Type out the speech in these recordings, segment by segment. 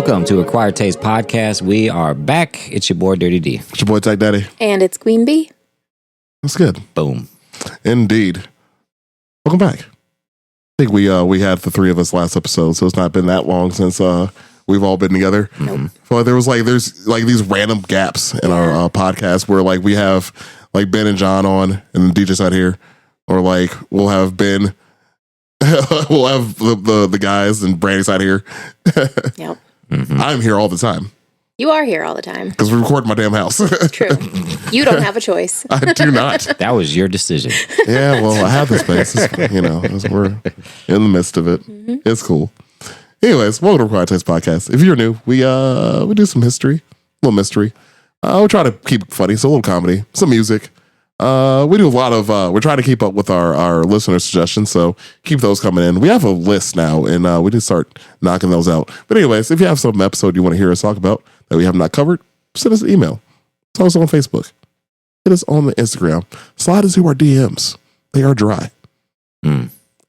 Welcome to Acquired Taste Podcast. We are back. It's your boy, Dirty D. It's your boy, Tech Daddy. And it's Queen Bee. That's good. Boom. Indeed. Welcome back. I think we had the three of us last episode, so it's not been that long since we've all been together. Nope. So there's these random gaps in our podcast where like we have like Ben and John on, and the DJ side here, or like we'll have Ben. We'll have the guys and Brandy's out here. Yep. Mm-hmm. I'm here all the time. You are here all the time. Because we record in my damn house. True. You don't have a choice. I do not. That was your decision. Yeah, well, I have the space. We're in the midst of it. Mm-hmm. It's cool. Anyways, welcome to Acquired Taste Podcast. If you're new, we do some history, a little mystery. We try to keep it funny, so a little comedy, some music. We do a lot of, we're trying to keep up with our listener suggestions, so keep those coming in. We have a list now, and we did start knocking those out. But anyways, if you have some episode you want to hear us talk about that we have not covered, send us an email. Tell us on Facebook. Hit us on the Instagram. Slide into our DMs. They are dry.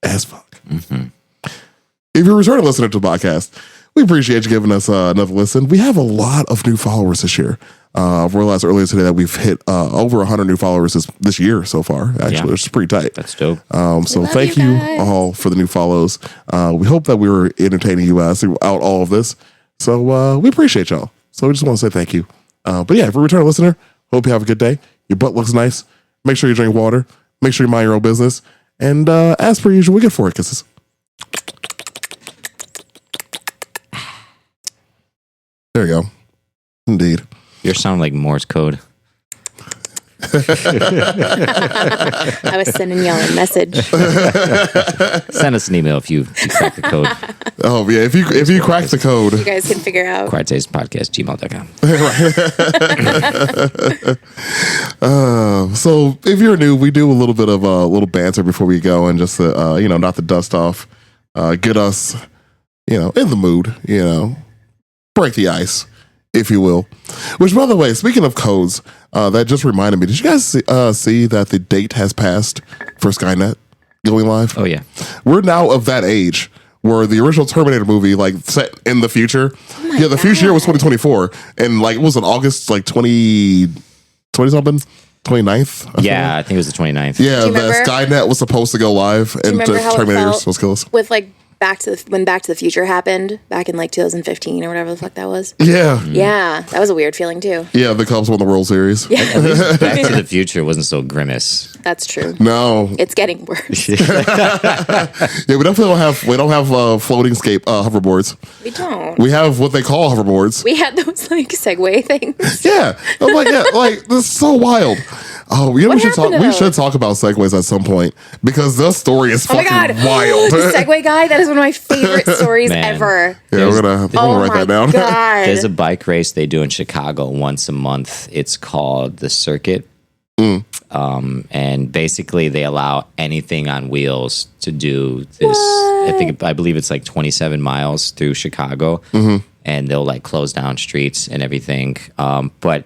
As fuck. Mm-hmm. If you're returning listener to the podcast, we appreciate you giving us another listen. We have a lot of new followers this year. I realized earlier today that we've hit over 100 new followers this year so far. Actually, which is pretty tight. That's dope. So thank you all for the new follows. We hope that we were entertaining you guys throughout all of this. So we appreciate y'all. So we just want to say thank you. But yeah, if you're a returning listener, hope you have a good day. Your butt looks nice. Make sure you drink water. Make sure you mind your own business. And as per usual, we get 4 kisses. There you go. Indeed. You sound like Morse code. I was sending y'all a message. Send us an email if you crack the code. Oh yeah, if you crack the code, You guys can figure out. Acquired Taste Podcast, gmail.com. So if you're new, we do a little bit of a little banter before we go, and just to, knock the dust off, get us, in the mood, break the ice, if you will. Which, by the way, speaking of codes, that just reminded me. Did you guys see that the date has passed for Skynet going live? Oh, yeah. We're now of that age where the original Terminator movie, like, set in the future. The future year was 2024, and like it was in August, like 20 something. 29th? I think it was the 29th. Yeah, that Skynet was supposed to go live, and Terminator was supposed to kill us. With like when Back to the Future happened back in like 2015 or whatever the fuck that was. Yeah. Yeah, that was a weird feling too. Yeah, the Cubs won the World Series. Yeah. At least Back to the Future wasn't so grimace. That's true. No. It's getting worse. Yeah, we definitely don't have floating scape hoverboards. We don't. We have what they call hoverboards. We had those like Segway things. Yeah. I'm like, this is so wild. Oh, we should talk about Segways at some point, because the story is fucking wild. The Segway guy, that is one of my favorite stories ever. Yeah, we're gonna write that down. God. There's a bike race they do in Chicago once a month. It's called the Circuit. And basically they allow anything on wheels to do this. I believe it's like 27 miles through Chicago, and they'll like close down streets and everything. But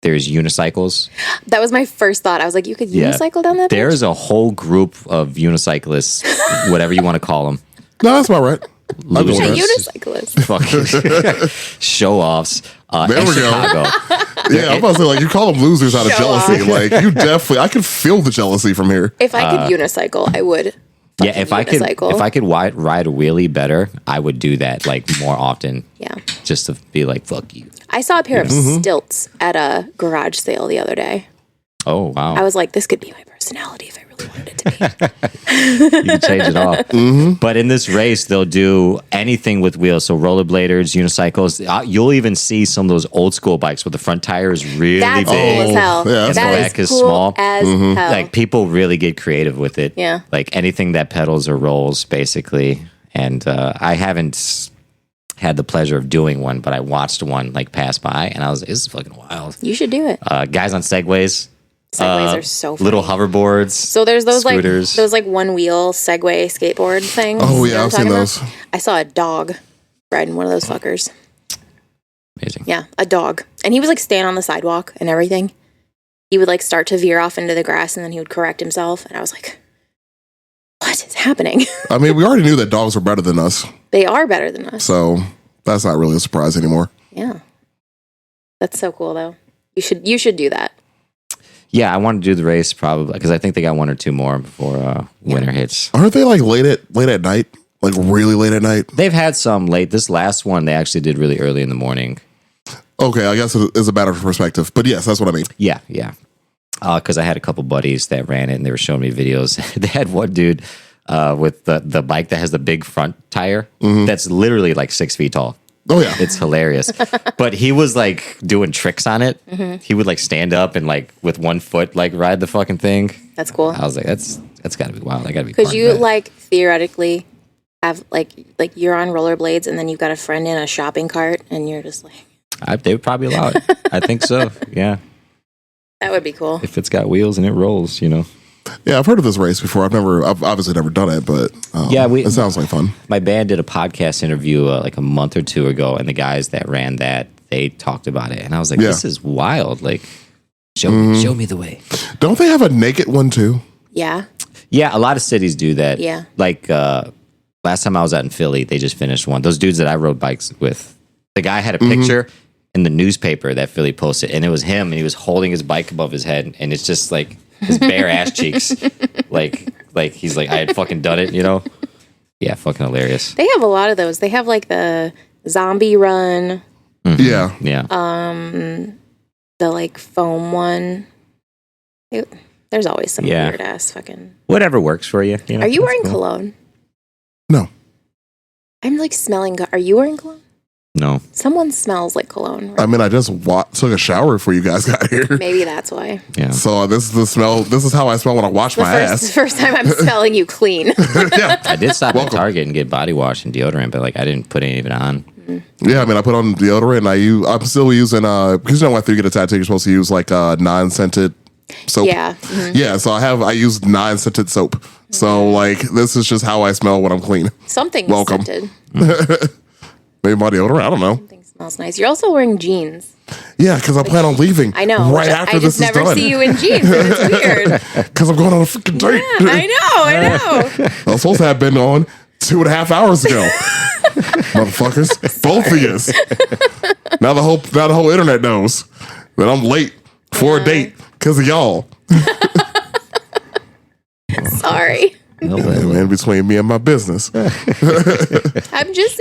there's unicycles. That was my first thought. I was like, you could unicycle down that? There's a whole group of unicyclists, whatever you want to call them. No, that's about right. Unicyclists. Fucking show offs. There we Chicago. Yeah, I'm about to say, like, you call them losers out of jealousy. Like, you definitely, I can feel the jealousy from here. If I could unicycle, I would. Yeah, if I could ride a wheelie better, I would do that like more often. Yeah. Just to be like, fuck you. I saw a pair of stilts at a garage sale the other day. Oh, wow. I was like, this could be my personality if I really wanted it to be. You can change it all. But in this race, they'll do anything with wheels. So rollerbladers, unicycles. You'll even see some of those old school bikes where the front tire is really That's big. cool as hell. Yeah, and the back is cool small. as hell. Like, people really get creative with it. Yeah. Like anything that pedals or rolls, basically. And I haven't had the pleasure of doing one, but I watched one like pass by, and I was, this is fucking wild. You should do it. Guys on Segways. Segways are so funny. Little hoverboards. So there's those scooters. like one wheel Segway skateboard things. Oh You know yeah, I've seen those. I saw a dog riding one of those fuckers. Amazing. Yeah, a dog. And he was like standing on the sidewalk and everything. He would like start to veer off into the grass and then he would correct himself. And I was like, what is happening? I mean, we already knew that dogs were better than us. They are better than us. So that's not really a surprise anymore. Yeah. That's so cool, though. You should do that. Yeah, I want to do the race probably because I think they got one or two more before winter hits. Aren't they like late at night? Like really late at night? They've had some late. This last one they actually did really early in the morning. Okay, I guess it's a matter of perspective. But yes, that's what I mean. Yeah. Because I had a couple buddies that ran it and they were showing me videos. They had one dude with the bike that has the big front tire that's literally like 6 feet tall. Oh yeah, It's hilarious. But he was like doing tricks on it. He would like stand up and like with one foot like ride the fucking thing. That's cool. I was like, that's got to be wild. I got to be. Could you like theoretically have like you're on rollerblades and then you've got a friend in a shopping cart and you're just like, they would probably allow it. I think so. Yeah. that would be cool. If it's got wheels and it rolls, you know. yeah. I've heard of this race before. I've obviously never done it, but it sounds like fun. My band did a podcast interview like a month or two ago, and the guys that ran that, they talked about it, and I was like, "This is wild! Like, show me the way." Don't they have a naked one too? Yeah. Yeah, a lot of cities do that. Yeah. Like last time I was out in Philly, they just finished one. Those dudes that I rode bikes with, the guy had a picture in the newspaper that Philly posted, and it was him, and he was holding his bike above his head, and it's just like his bare ass cheeks, like he's like, I had fucking done it, you know? Yeah, fucking hilarious. They have a lot of those. They have like the zombie run, Yeah. Yeah. the like foam one. There's always some Yeah. weird ass fucking. Whatever works for you. You know, Are you that's wearing cool. cologne? No. I'm like smelling. Are you wearing cologne? No. Someone smells like cologne. I mean, I just took a shower before you guys got here. Maybe that's why. Yeah. So this is the smell. This is how I smell when I wash my The ass. first time I'm smelling you clean. Yeah. I did stop at Welcome. Target and get body wash and deodorant, but like I didn't put any of it on. Yeah, I mean, I put on deodorant. And I'm still using because you know after you get a tattoo, you're supposed to use like non-scented soap. Yeah. Mhm. Yeah, so I use non-scented soap. So like this is just how I smell when I'm clean. Something Welcome. scented. Maybe my deodorant. I don't know. Something smells nice. You're also wearing jeans. Yeah, because I plan on leaving. I know. right after I this just is never done. see you in jeans. And it's weird. Because I'm going on a freaking date. I know. I was supposed to have been on 2.5 hours ago. Motherfuckers. Both of yous. Now the whole internet knows that I'm late for a date because of y'all. Sorry. In between me and my business.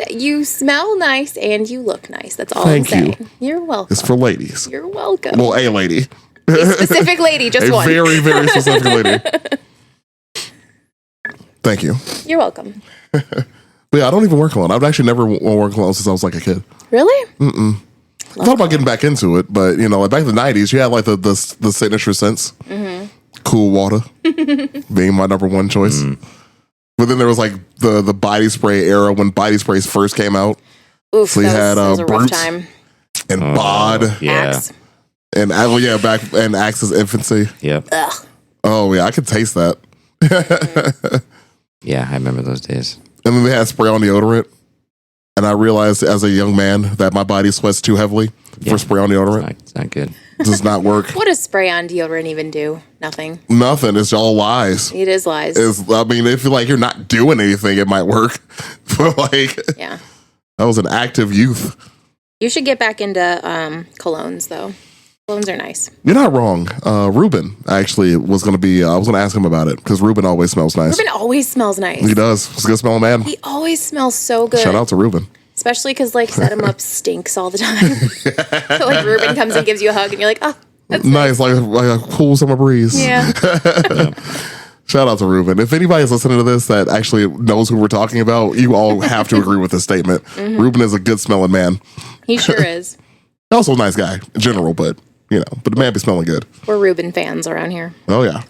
You smell nice and you look nice. That's all Thank I'm you. saying. You're welcome. It's for ladies. You're welcome. Well, a lady. A specific lady, just A one. very, very specific lady. Thank you. You're welcome. But yeah, I don't even wear cologne. I've actually never worn cologne since I was like a kid. Really? I thought about getting back into it, but you know, like back in the 90s, you had like the signature scents. Cool water being my number one choice. But then there was like the body spray era when body sprays first came out. Oof, So you that was a rough Brutes. time. And Bod Yeah. Axe. and back in Axe's infancy. Yep. Ugh. Oh yeah, I could taste that. Yeah, I remember those days. And then they had spray on deodorant. And I realized as a young man that my body sweats too heavily for spray on deodorant. It's not good. Does not work. What does spray on deodorant even do? Nothing. Nothing. It's all lies. It is lies. I mean, if you're not doing anything, it might work. But like, Yeah. I was an active youth. You should get back into colognes, though. Colognes are nice. You're not wrong. Ruben actually was going to be, I was going to ask him about it because Ruben always smells nice. Ruben always smells nice. He does. He's a good smelling man. He always smells so good. Shout out to Ruben. Especially because, like, Set 'em Up stinks all the time. So, like, Ruben comes and gives you a hug, and you're like, oh, that's Nice, like a cool summer breeze. yeah. Shout out to Ruben. If anybody's listening to this that actually knows who we're talking about, you all have to agree with this statement. Ruben is a good smelling man. He sure is. Also a nice guy in general, but but the man be smelling good. We're Ruben fans around here. Oh yeah.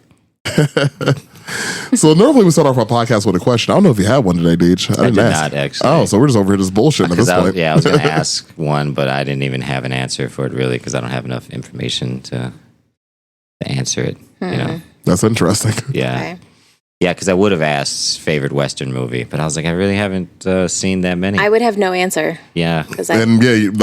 So normally we start off our podcast with a question. I don't know if you had one today, Deej. I didn't did ask. not, actually. Oh, so we're just over here just bullshitting at this I was point. going to ask one, but I didn't even have an answer for it really because I don't have enough information to answer it. You know? That's interesting. Yeah. Okay. Yeah, because I would have asked favorite Western movie, but I was like, I really haven't seen that many. I would have no answer. Yeah. Because And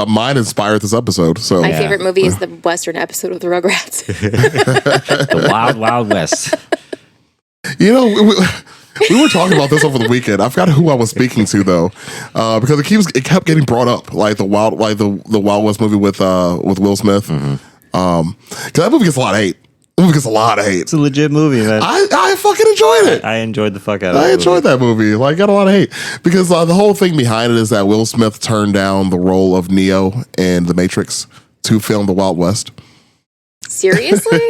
mine inspired this episode. So my Yeah. favorite movie is the Western episode of the Rugrats. The Wild Wild West. you know, We were talking about this over the weekend. I forgot who I was speaking to though, because it kept getting brought up, like the Wild West movie with Will Smith. Because that movie gets a lot of hate. It's a legit movie, man. I fucking enjoyed it. I enjoyed the fuck out of it. I enjoyed that movie. Like, got a lot of hate because the whole thing behind it is that Will Smith turned down the role of Neo in The Matrix to film The Wild West. Seriously?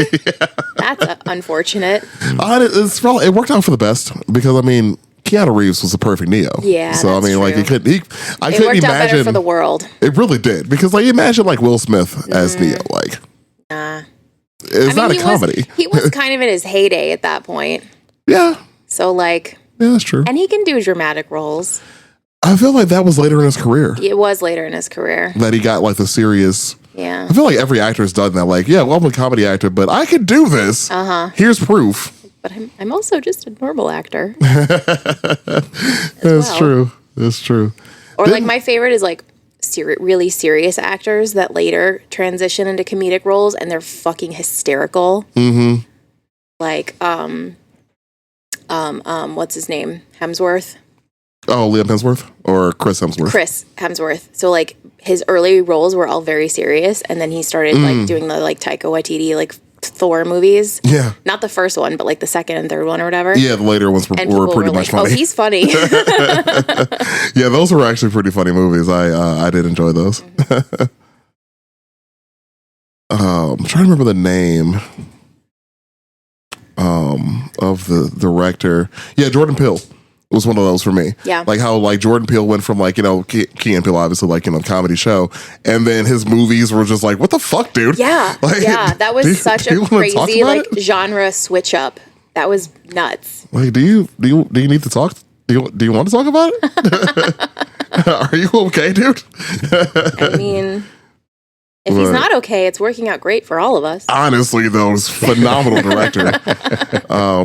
That's unfortunate. It worked out for the best because I mean, Keanu Reeves was the perfect Neo. Yeah, so I mean, like I couldn't it worked imagine out better for the world. It really did because like imagine like Will Smith as Neo, like it's not a comedy. He was kind of in his heyday at that point. Yeah. So like, yeah, that's true. And he can do dramatic roles. I feel like that was later in his career. It was later in his career that he got like the serious. Yeah. I feel like every actor has done that. Like, yeah, well, I'm a comedy actor, but I could do this. Here's proof. But I'm also just a normal actor. That's true. That's true. Or like my favorite is like really serious actors that later transition into comedic roles and they're fucking hysterical. Mm-hmm. Like what's his name? Hemsworth. Oh, Liam Hemsworth or Chris Hemsworth? Chris Hemsworth. So like his early roles were all very serious, and then he started like doing the like Taika Waititi like Thor movies. Yeah, not the first one, but like the second and third one or whatever. Yeah, the later ones were pretty much funny. Oh, he's funny. Yeah, those were actually pretty funny movies. I did enjoy those. Mm-hmm. I'm trying to remember the name of the director. Yeah, Jordan Peele was one of those for me. Yeah. Like how like Jordan Peele went from like, Key and Peele, obviously like, comedy show. And then his movies were just like, what the fuck, dude? Yeah. Like, yeah. That was such a crazy like genre switch up. That was nuts. Like, do you need to talk? Do you want to talk about it? Are you okay, dude? I mean, if he's not okay, it's working out great for all of us. Honestly, though, he's a phenomenal director.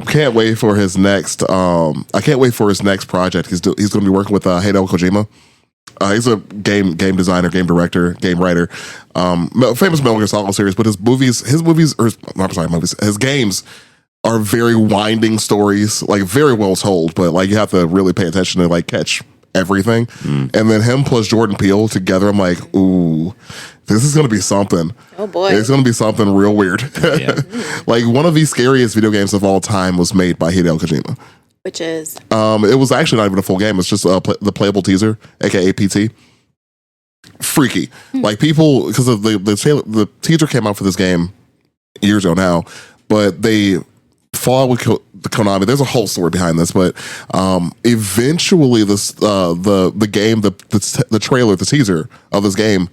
Can't wait for his next. I can't wait for his next project. He's going to be working with Hideo Kojima. He's a game designer, game director, game writer. Famous Metal Gear Solid series, but his games are very winding stories, like very well told. But like you have to really pay attention to like catch everything. And then him plus Jordan Peele together, I'm like, ooh. This is going to be something. Oh, boy. It's going to be something real weird. Yeah. Like, one of the scariest video games of all time was made by Hideo Kojima. Which is? It was actually not even a full game. It's just the playable teaser, a.k.a. PT. Freaky. Like, people, because of the teaser came out for this game years ago now, but they fall out with Konami. There's a whole story behind this, but eventually the game, the trailer, the teaser of this game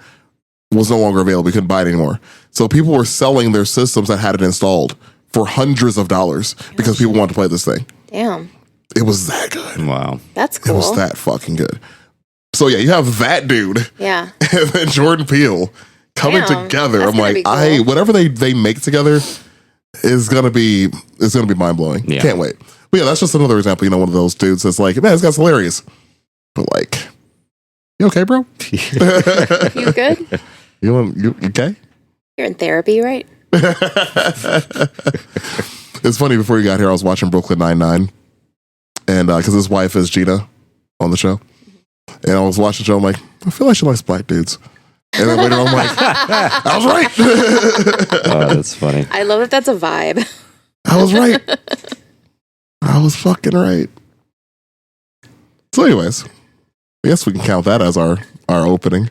was no longer available. You couldn't buy it anymore. So people were selling their systems that had it installed for hundreds of dollars because people wanted to play this thing. Damn. It was that good. Wow. That's cool. It was that fucking good. So yeah, you have that dude. Yeah. And then Jordan Peele coming together. I'm like, cool. Whatever they make together is gonna be mind blowing. Yeah. Can't wait. But yeah, that's just another example. One of those dudes that's like, man, this guy's hilarious. But like, you okay, bro? You good? You okay? You're in therapy, right? It's funny, before you got here, I was watching Brooklyn Nine-Nine. And because his wife is Gina on the show. And I was watching the show, I'm like, I feel like she likes black dudes. And then later I'm like, I was right. Oh, that's funny. I love that that's a vibe. I was right. I was fucking right. So anyways, I guess we can count that as our opening.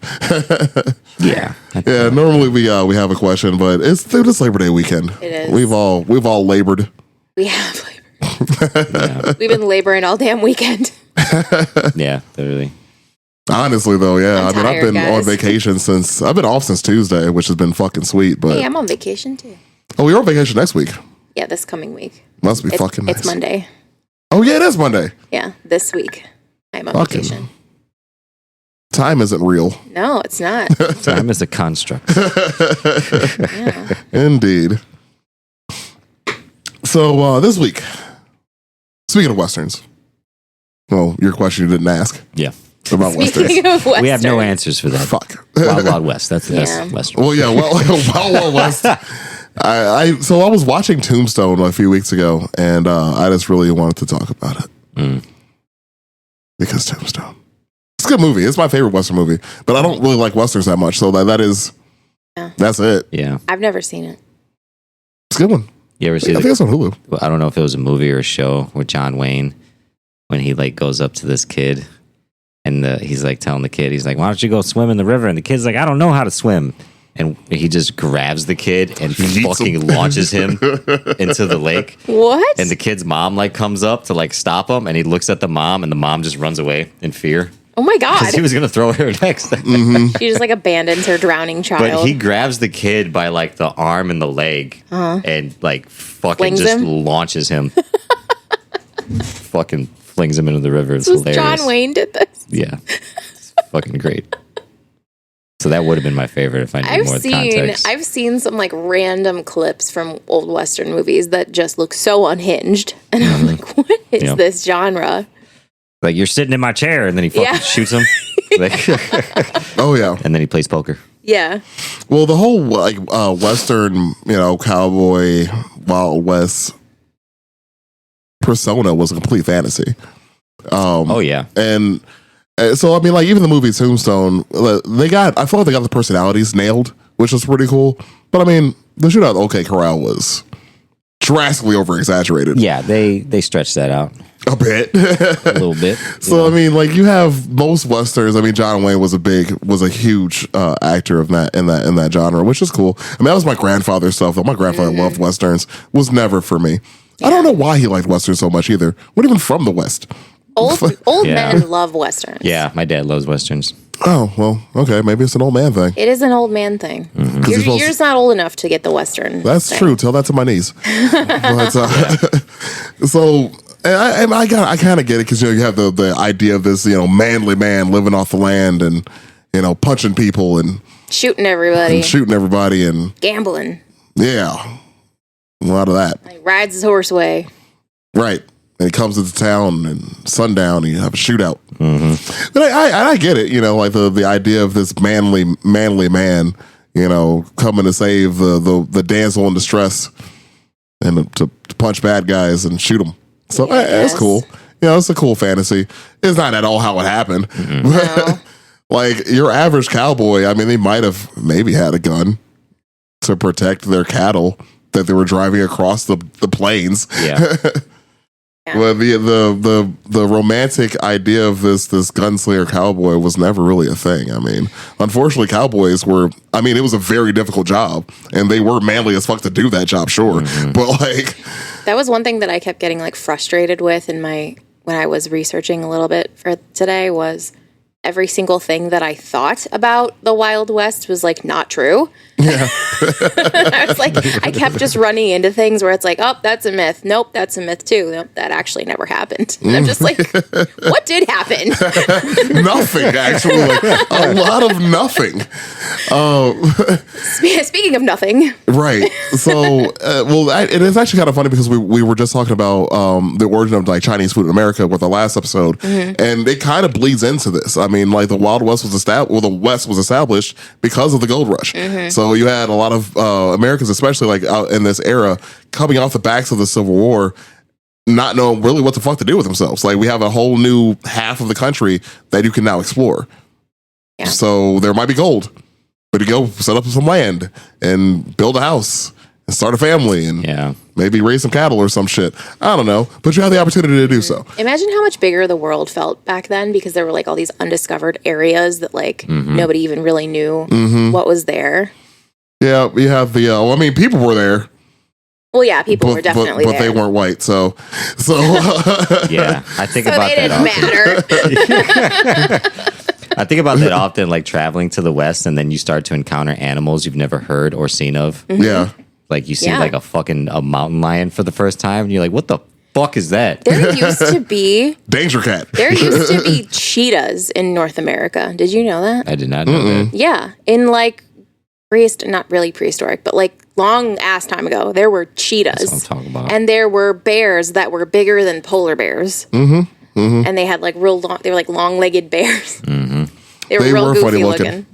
Yeah. Yeah, normally we have a question, but it's Labor Day weekend. It is. We've all labored. We have labored. Yeah. We've been laboring all damn weekend. Yeah, literally. Honestly, though, yeah. I'm tired, I've been on vacation I've been off since Tuesday, which has been fucking sweet. But hey, I'm on vacation too. Oh, you're on vacation next week? Yeah, this coming week. Must be fucking nice. It's Monday. Oh, yeah, it is Monday. Yeah, this week. I'm on vacation. Time isn't real. No, it's not. Time is a construct. Yeah. Indeed. So this week, speaking of Westerns, well, your question you didn't ask. Yeah. About Westerns. We have no answers for that. Fuck. Wild Wild West. That's the best Western. Well, yeah, Wild Wild West. So I was watching Tombstone a few weeks ago, and I just really wanted to talk about it. Because Tombstone. It's a good movie. It's my favorite Western movie, but I don't really like Westerns that much. So that's it. Yeah. I've never seen it. It's a good one. You ever see I think it's on Hulu. I don't know if it was a movie or a show with John Wayne when he like goes up to this kid and he's like telling the kid, he's like, why don't you go swim in the river? And the kid's like, I don't know how to swim. And he just grabs the kid and fucking launches him into the lake. What? And the kid's mom like comes up to like stop him, and he looks at the mom, and the mom just runs away in fear. Oh my God. Because he was gonna throw her next. She just like abandons her drowning child. But he grabs the kid by like the arm and the leg and like fucking Flings just him? launches him. Fucking flings him into the river. It's This was hilarious. John Wayne did this. Yeah. It's fucking great. So that would have been my favorite if I knew more context. I've seen some like random clips from old Western movies that just look so unhinged. And I'm like, what is this genre? Like, you're sitting in my chair, and then he fucking shoots him. Like, Oh yeah. and then he plays poker. Yeah. Well, the whole like Western, cowboy Wild West persona was a complete fantasy. Oh yeah. And so I mean, like even the movie Tombstone, I feel like they got the personalities nailed, which was pretty cool. But I mean, the shootout at OK Corral was drastically over exaggerated. Yeah, they stretched that out A bit. a little bit. So I mean, like you have most westerns. I mean, John Wayne was a huge actor of that in that genre, which is cool. I mean, that was my grandfather's stuff. Though my grandfather loved westerns. Was never for me. I don't know why he liked westerns so much either. We're even from the West. Old Yeah. men love Westerns. Yeah, my dad loves westerns. Oh well, okay, maybe it's an old man thing. It is an old man thing. You're just not old enough to get the Western. That's thing. true. Tell that to my niece. But, so. And I kind of get it because you have the idea of this manly man living off the land and punching people and Shooting everybody. And Gambling. yeah, a lot of that. He rides his horse away. Right. And he comes into town and sundown and you have a shootout. But I get it, like the idea of this manly man, coming to save the damsel in distress and to punch bad guys and shoot them. So that's cool. It's a cool fantasy. It's not at all how it happened. No. Like your average cowboy, I mean, they might have maybe had a gun to protect their cattle that they were driving across the plains. Yeah. Well, the romantic idea of this gunslinger cowboy was never really a thing. I mean, unfortunately, cowboys were. I mean, it was a very difficult job, and they were manly as fuck to do that job, sure. But like, That was one thing that I kept getting like frustrated with when I was researching a little bit for today was every single thing that I thought about the Wild West was like not true. yeah, I was like, I kept just running into things where it's like, oh, that's a myth. Nope, that's a myth too. Nope, that actually never happened. And I'm just like, what did happen? nothing actually, like a lot of nothing. Speaking of nothing, Right. So, it is actually kind of funny because we were just talking about the origin of like Chinese food in America with the last episode, and it kind of bleeds into this. I mean, like the Wild West was the West was established because of the gold rush. So you had a lot of Americans, especially like out in this era, coming off the backs of the Civil War, not knowing really what the fuck to do with themselves. Like we have a whole new half of the country that you can now explore. Yeah. So there might be gold. But you go set up some land and build a house and start a family and maybe raise some cattle or some shit. I don't know. But you have the opportunity to do so. imagine how much bigger the world felt back then because there were like all these undiscovered areas that like nobody even really knew what was there. Yeah, you have the, I mean, people were there. Well, yeah, people were definitely but there. they weren't white, so Yeah. I think So about they that didn't often. matter. I think about that often, like traveling to the West, and then you start to encounter animals you've never heard or seen of. yeah. Like you see Yeah. like a mountain lion for the first time, and you're like, what the fuck is that? There used to be Danger cat. cheetahs in North America. Did you know that? I did not know that. Yeah, in like not really prehistoric, but like long ass time ago, there were cheetahs. That's what I'm talking about. And there were bears that were bigger than polar bears. And they had like real long. They were like long-legged bears. They were real were goofy funny looking.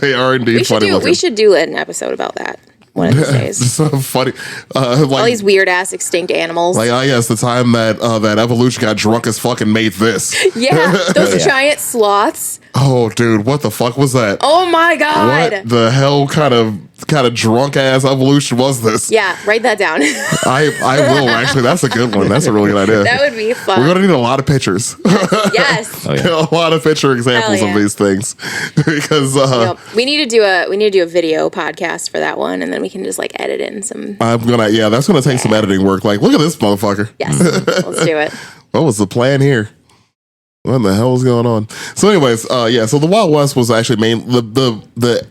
They are indeed funny looking. We should do an episode about that. one of these days. It's so funny. All these weird ass extinct animals. Like, oh yeah, it's the time that that evolution got drunk as fuck and made this. Yeah, those Yeah. giant sloths. Oh, dude, what the fuck was that? Oh my god. What the hell kind of drunk ass evolution was this? Yeah, write that down. I will actually. That's a good one. That's a really good idea. That would be fun. We're gonna need a lot of pictures. Yes. Oh, yeah. A lot of picture examples Hell of yeah. these things because Yep. We need to do a video podcast for that one, and then we can just like edit in some. that's gonna take some editing work. Like, look at this motherfucker. Yes, let's do it. What was the plan here? What the hell was going on? So, anyways, so the Wild West was actually the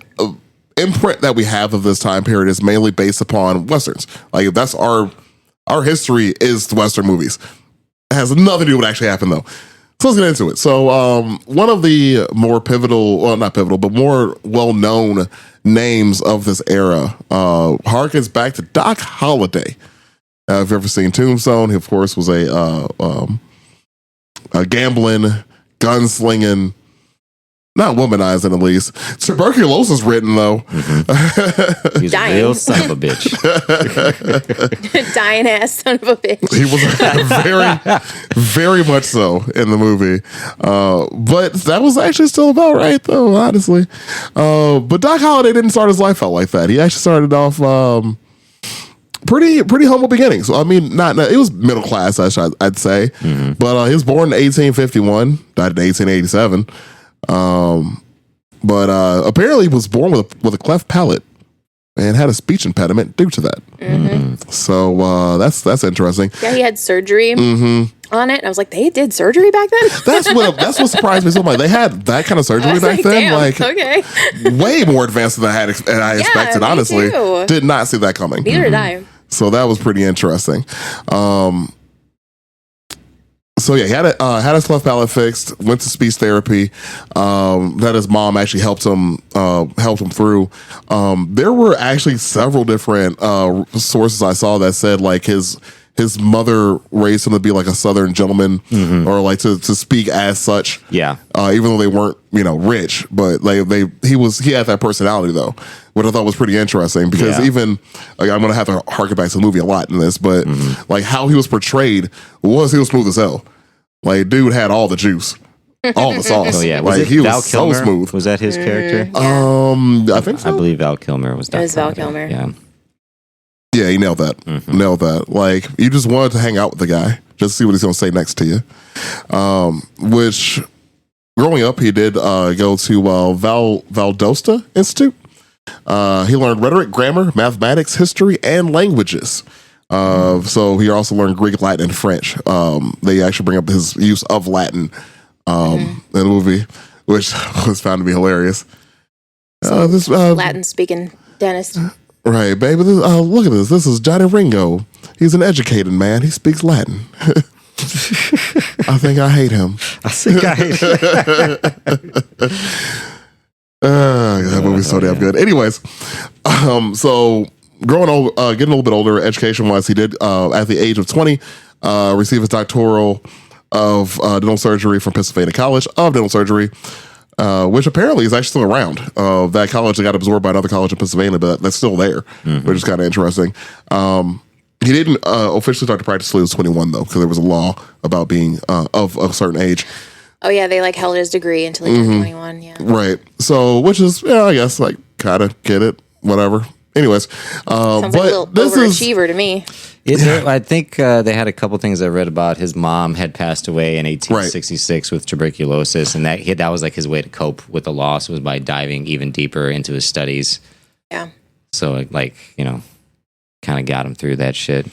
imprint that we have of this time period is mainly based upon westerns. Like, that's our history is the western movies. It has nothing to do with what actually happened though. So let's get into it. So one of the more not pivotal, but more well-known names of this era harkens back to Doc Holliday. If you've ever seen Tombstone, he of course was a gambling, gunslinging, not womanizing at least. Tuberculosis written though. He's Dying. a real son of a bitch. Dying ass son of a bitch. He was very, very much so in the movie. But that was actually still about right though, honestly. But Doc Holliday didn't start his life out like that. He actually started off pretty humble beginnings. I mean, not it was middle class, I'd say. Mm-hmm. But he was born in 1851, died in 1887. But apparently he was born with a cleft palate and had a speech impediment due to that. Mm-hmm. So that's interesting. Yeah, he had surgery Mm-hmm. on it. And I was like, they did surgery back then? That's what surprised me so much. They had that kind of I surgery was back like, then, damn, like okay. way more advanced than I expected. me Honestly, too. did not see that coming. Neither did I. So that was pretty interesting. So yeah, he had his cleft palate fixed. Went to speech therapy. That his mom actually helped him through. There were actually several different sources I saw that said like his mother raised him to be like a Southern gentleman or like to speak as such. Yeah. Even though they weren't rich, but like he had that personality though, which I thought was pretty interesting because Yeah. even like I'm gonna have to harken back to the movie a lot in this, but like how he was portrayed he was smooth as hell. Like dude had all the juice, all the sauce. Oh yeah. Was Like it he Val was so Kilmer? smooth. Was that his character? I think so. I believe Val Kilmer was. It was Val Dr. Kilmer. Yeah. Yeah, he nailed that. Nailed that. Like you just wanted to hang out with the guy, just see what he's gonna say next to you. Which growing up, he did go to Valdosta Institute. He learned rhetoric, grammar, mathematics, history, and languages. So he also learned Greek, Latin, and French. They actually bring up his use of Latin in the movie, which was found to be hilarious. This Latin speaking dentist. right, baby. Look at this. This is Johnny Ringo. He's an educated man. He speaks Latin. I think I hate him. I think That movie's so damn good. Anyways, so growing old, getting a little bit older, education wise, he did at the age of 20 receive his doctoral of dental surgery from Pennsylvania College of Dental Surgery, which apparently is actually still around. That college got absorbed by another college in Pennsylvania, but that's still there, which is kind of interesting. He didn't officially start to practice until he was 21, though, because there was a law about being of a certain age. Oh yeah, they like held his degree until he turned 21. Yeah. Right. So, which is, I guess, like, kind of get it, whatever. Anyways, Sounds like a little overachiever to me. I think they had a couple things I read about. His mom had passed away in 1866 with tuberculosis, and that was like his way to cope with the loss was by diving even deeper into his studies. Yeah. So, like, kind of got him through that shit.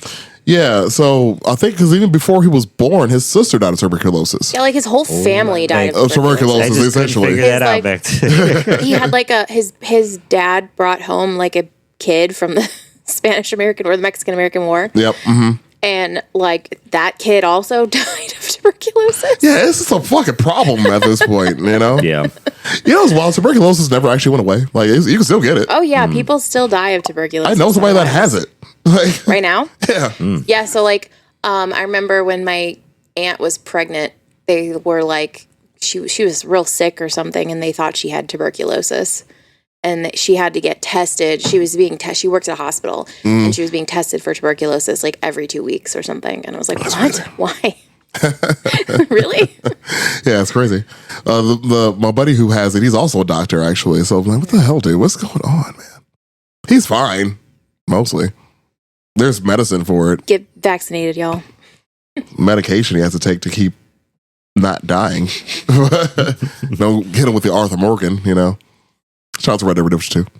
Yeah, so I think because even before he was born, his sister died of tuberculosis. Yeah, like his whole family died Of of tuberculosis. tuberculosis. I just couldn't essentially. figure that out back then. He had like his dad brought home like a kid from the Spanish American or the Mexican American War. Yep. And like that kid also died of tuberculosis. Yeah, this is a fucking problem at this point, Yeah. It's wild. Tuberculosis never actually went away. Like, you can still get it. Oh yeah, people still die of tuberculosis. I know somebody that has it. Like, right now. yeah. Yeah, so like I remember when my aunt was pregnant, they were like she was real sick or something and they thought she had tuberculosis. and she had to get tested. She was being tested. She works at a hospital, and she was being tested for tuberculosis like every 2 weeks or something. And I was like, what? crazy. Why? Really? Yeah, it's crazy. My buddy who has it, he's also a doctor actually. So I'm like, what the hell, dude? What's going on, man? He's fine, mostly. There's medicine for it. Get vaccinated, y'all. Medication he has to take to keep not dying. Don't hit him with the Arthur Morgan, you know. Shout out to Red Dead Redemption 2.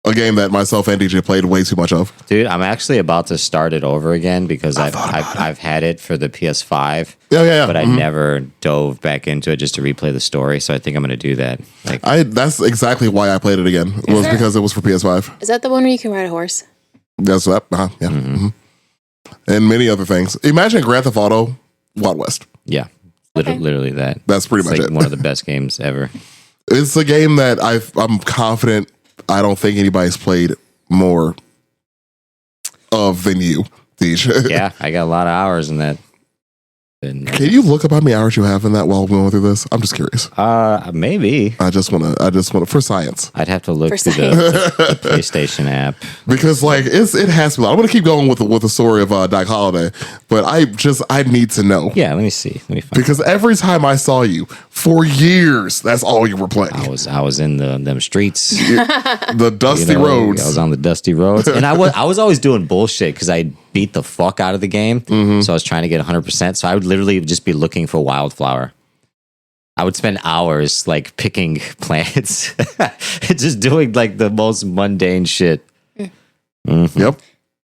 A game that myself and DJ played way too much of. Dude, I'm actually about to start it over again because I've had it for the PS5. Yeah. But I never dove back into it just to replay the story. So I think I'm going to do that. Like, That's exactly why I played it again. It was because it was for PS5. Is that the one where you can ride a horse? That's that. Yeah. And many other things. Imagine Grand Theft Auto Wild West. yeah, Okay. literally that. That's pretty It's much like it. one of the best games ever. It's a game that I'm confident I don't think anybody's played more of than you, Deej. Yeah, I got a lot of hours in that. And, Can you look up how many hours you have in that while going through this? I'm just curious. maybe. I just wanna for science. I'd have to look For through the PlayStation app. Because like it has to be. I'm gonna keep going with the story of Doc Holliday, but I need to know. Yeah, let me see. Let me find. Because every time I saw you for years, that's all you were playing. I was in them streets. The dusty roads. I was on the dusty roads, and I was always doing bullshit because I beat the fuck out of the game. So I was trying to get 100%. So I would literally just be looking for wildflower. I would spend hours like picking plants, just doing like the most mundane shit. Yep.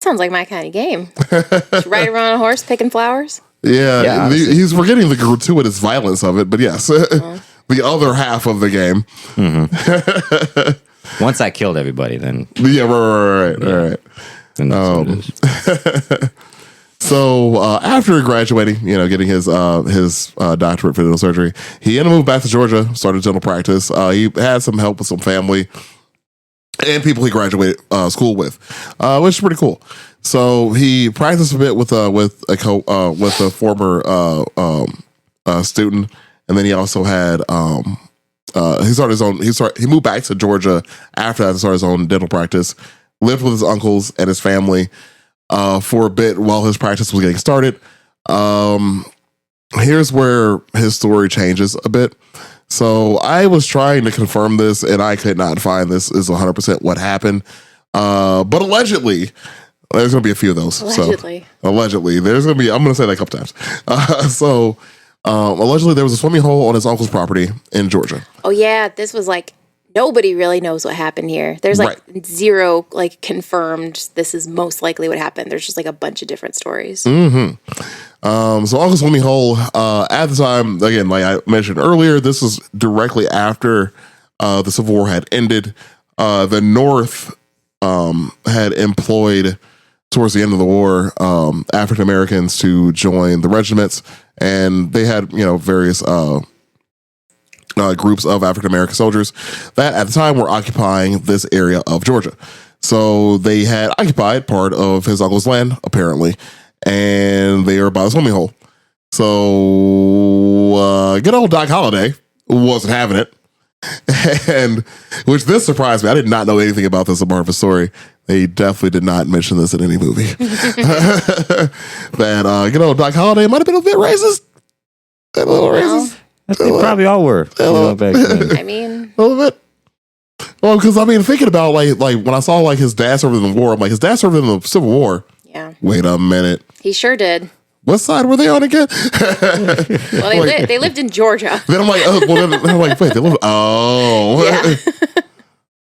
Sounds like my kind of game. Just ride around on a horse picking flowers. Yeah, Yeah, honestly. he's forgetting the gratuitous violence of it, but yes, the other half of the game. Once I killed everybody, then Yeah, right. then that's what it is. So after graduating, getting his doctorate for dental surgery, he ended up moving back to Georgia, started dental practice. He had some help with some family and people he graduated school with, which is pretty cool. So he practiced a bit with a former student, and then he also had he started his own. He moved back to Georgia after that to start his own dental practice. Lived with his uncles and his family for a bit while his practice was getting started. Here's where his story changes a bit. So I was trying to confirm this, and I could not find this is 100% what happened. But allegedly, there's going to be a few of those. Allegedly. So, allegedly, there's going to be. I'm going to say that a couple times. Allegedly, there was a swimming hole on his uncle's property in Georgia. Oh yeah, this was like nobody really knows what happened here. There's like zero like confirmed. This is most likely what happened. There's just like a bunch of different stories. So Uncle's Swimming Hole, at the time, again, like I mentioned earlier, this was directly after the Civil War had ended. The North had employed, towards the end of the war, African Americans to join the regiments, and they had, various groups of African American soldiers that at the time were occupying this area of Georgia. So they had occupied part of his uncle's land, apparently, and they were by the swimming hole. So good old Doc Holliday wasn't having it. And which this surprised me. I did not know anything about this as part of the story. They definitely did not mention this in any movie. That good old Doc Holliday might have been a bit racist. A little racist. They probably all were. Back then. I mean, A little bit. Well, because I mean, thinking about like when I saw like his dad served in the war, I'm like, his dad served in the Civil War. yeah, Wait a minute. he sure did. What side were they on again? Well, they lived in Georgia. Then I'm like, then I'm like, wait, they live. Oh, Yeah.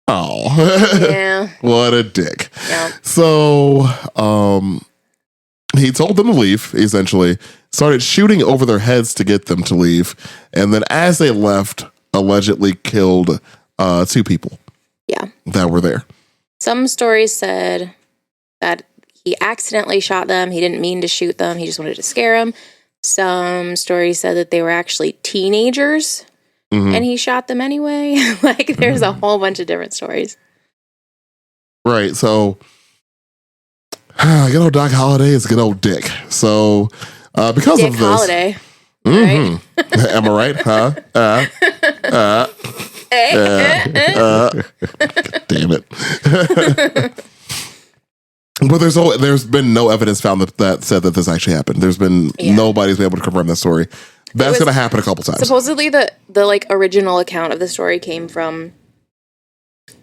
oh, Yeah. what a dick. Yeah. So, he told them to leave. Essentially, started shooting over their heads to get them to leave, and then as they left, allegedly killed 2 people. Yeah. That were there. Some stories said that he accidentally shot them. He didn't mean to shoot them. He just wanted to scare them. Some stories said that they were actually teenagers and he shot them anyway. Like, there's a whole bunch of different stories. Right. So, good old Doc Holliday is a good old dick. So, because Dick of this, Holiday. am I right? Huh? Damn it. But there's been no evidence found that said that this actually happened. There's been nobody's been able to confirm that story. That's going to happen a couple times. Supposedly, the like original account of the story came from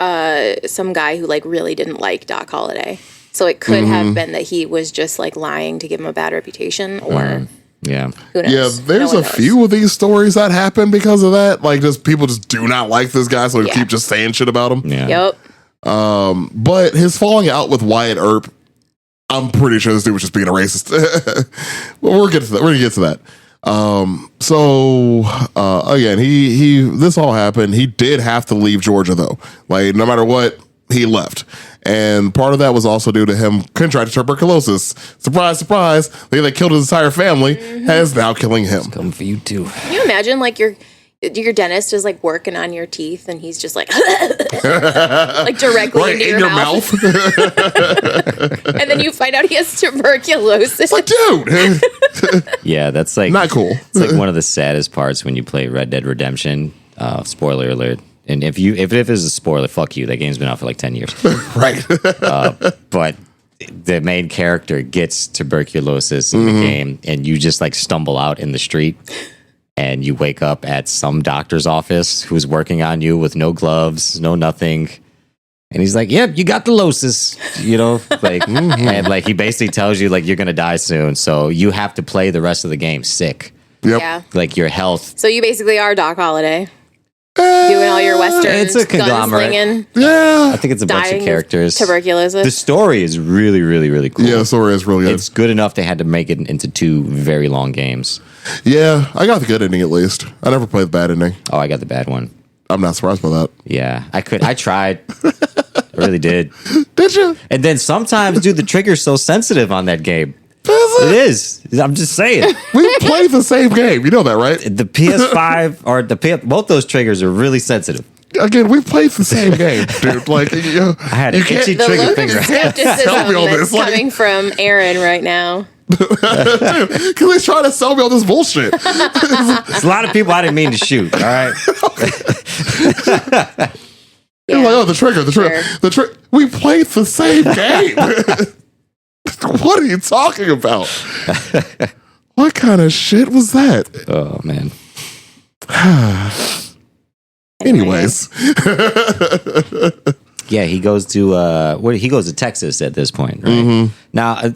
some guy who like really didn't like Doc Holliday. So it could have been that he was just like lying to give him a bad reputation, or who knows? Yeah, there's a few of these stories that happen because of that. Like, just people just do not like this guy, so they keep just saying shit about him. Yeah. Yep. But his falling out with Wyatt Earp, I'm pretty sure this dude was just being a racist. Well, we're gonna get to that. Again, he this all happened. He did have to leave Georgia though. Like, no matter what, he left. And part of that was also due to him contracting tuberculosis. Surprise, surprise. The thing that killed his entire family is now killing him. It's coming for you too. Can you imagine like your dentist is like working on your teeth and he's just like like directly Right into in your mouth. And then you find out he has tuberculosis. But dude, Yeah, that's like not cool. It's like one of the saddest parts when you play Red Dead Redemption. Spoiler alert. And if it's a spoiler, fuck you. That game's been out for like 10 years. Right. But the main character gets tuberculosis in the game, and you just like stumble out in the street, and you wake up at some doctor's office who's working on you with no gloves, no nothing. And he's like, "Yep, you got the losis," like, and like he basically tells you like you're gonna die soon, so you have to play the rest of the game sick. Yep. Yeah. Like your health. So you basically are Doc Holliday. Doing all your Western It's a conglomerate. gunslinging, Yeah. I think it's a bunch dying of characters. tuberculosis. The story is really, really, really cool. Yeah, the story is really good. It's good enough they had to make it into 2 very long games. Yeah, I got the good ending at least. I never played the bad ending. Oh, I got the bad one. I'm not surprised by that. Yeah, I tried. I really did. Did you? And then sometimes, dude, the trigger's so sensitive on that game. It is. I'm just saying. We played the same game. You know that, right? The PS5 or both those triggers are really sensitive. Again, we played the same game, dude. Like, I had an itchy the trigger look finger. of skepticism Tell me all that's this, like- coming from Aaron right now. Because he's trying to sell me all this bullshit. There's a lot of people I didn't mean to shoot. All right. He's like, oh, the trigger. Sure. We played the same game. What are you talking about? What kind of shit was that? Oh man. Anyways. Yeah, he goes to Texas at this point, right? Now,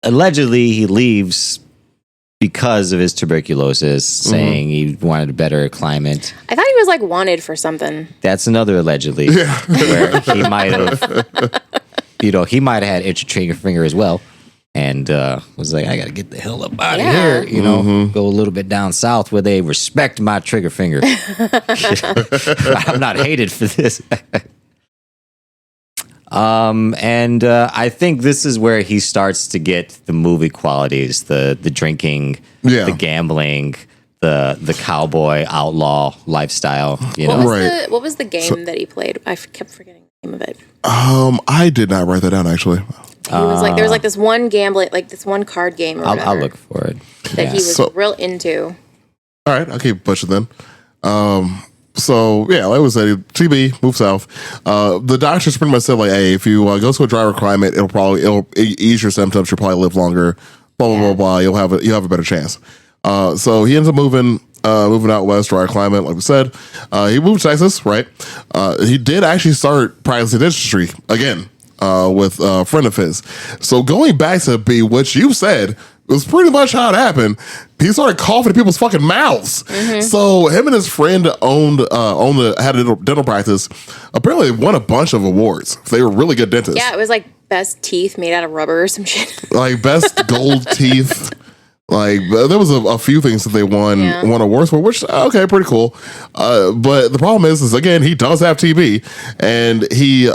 allegedly, he leaves because of his tuberculosis, saying he wanted a better climate. I thought he was like wanted for something. That's another allegedly, where he might have, he might have had itchy trigger finger as well, and was like, I got to get the hell up out of here, go a little bit down south where they respect my trigger finger. I'm not hated for this. And I think this is where he starts to get the movie qualities, the drinking, the gambling, the cowboy outlaw lifestyle. What was the game that he played? I kept forgetting the name of it. I did not write that down actually. He was like, there was like this one gambling, like this one card game or whatever I'll look for it. that he was real into. All right, I'll keep pushing then. So yeah, like I was saying, TB, move south. The doctors pretty much said like, hey, if you go to a drier climate, it'll ease your symptoms. You'll probably live longer. Blah blah blah blah. You'll have a better chance. So he ends up moving out west, drier climate, like we said. He moved to Texas, right? He did actually start practicing dentistry again with a friend of his. So going back to be what you said. It was pretty much how it happened. He started coughing in people's fucking mouths. So him and his friend had a dental practice. Apparently, they won a bunch of awards. They were really good dentists. Yeah, it was like best teeth made out of rubber or some shit. Like best gold teeth. Like there was a few things that they won awards for, which okay, pretty cool. But the problem is again he does have TB, and he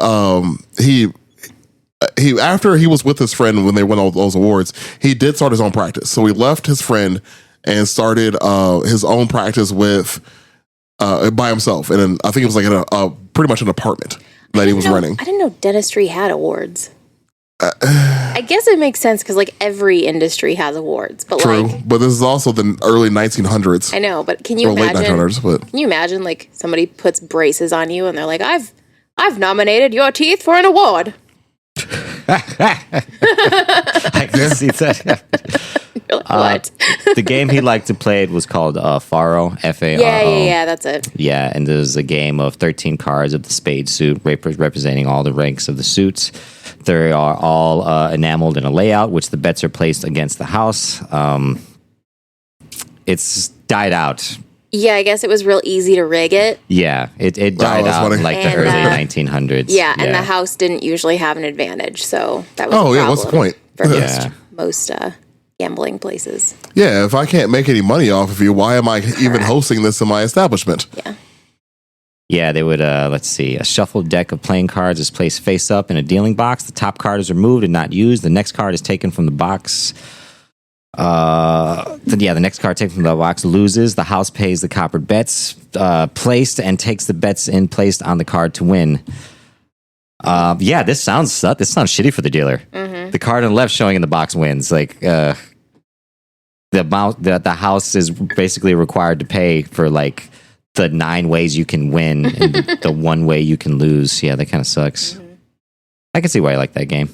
after he was with his friend when they won all those awards, he did start his own practice. So he left his friend and started his own practice with by himself, and I think it was like in a pretty much an apartment that he was renting. I didn't know dentistry had awards. I guess it makes sense because like every industry has awards, but True, like but this is also the early 1900s. I know, but can you or late imagine? 1900s, but Can you imagine like somebody puts braces on you and they're like, I've nominated your teeth for an award. I can see that. You're like, what? The game he liked to play was called Faro, F-A-R-O. Yeah, that's it. Yeah, and there's a game of 13 cards of the spade suit representing all the ranks of the suits. They are all enameled in a layout, which the bets are placed against the house. It's died out. Yeah, I guess it was real easy to rig it. Yeah, it died that's out funny. in like the And, early 1900s. Yeah, and the house didn't usually have an advantage, so that was a yeah, what's the problem point? for Yeah. most gambling places. yeah, if I can't make any money off of you, why am I even hosting this in my establishment? Yeah. Yeah, they would, let's see, a shuffled deck of playing cards is placed face up in a dealing box. The top card is removed and not used. The next card is taken from the box. The next card taken from the box loses. The house pays the coppered bets placed and takes the bets in placed on the card to win. Yeah, this sounds shitty for the dealer. Mm-hmm. The card on the left showing in the box wins. Like the amount that the house is basically required to pay for like the 9 ways you can win and the 1 way you can lose. Yeah, that kind of sucks. Mm-hmm. I can see why I like that game.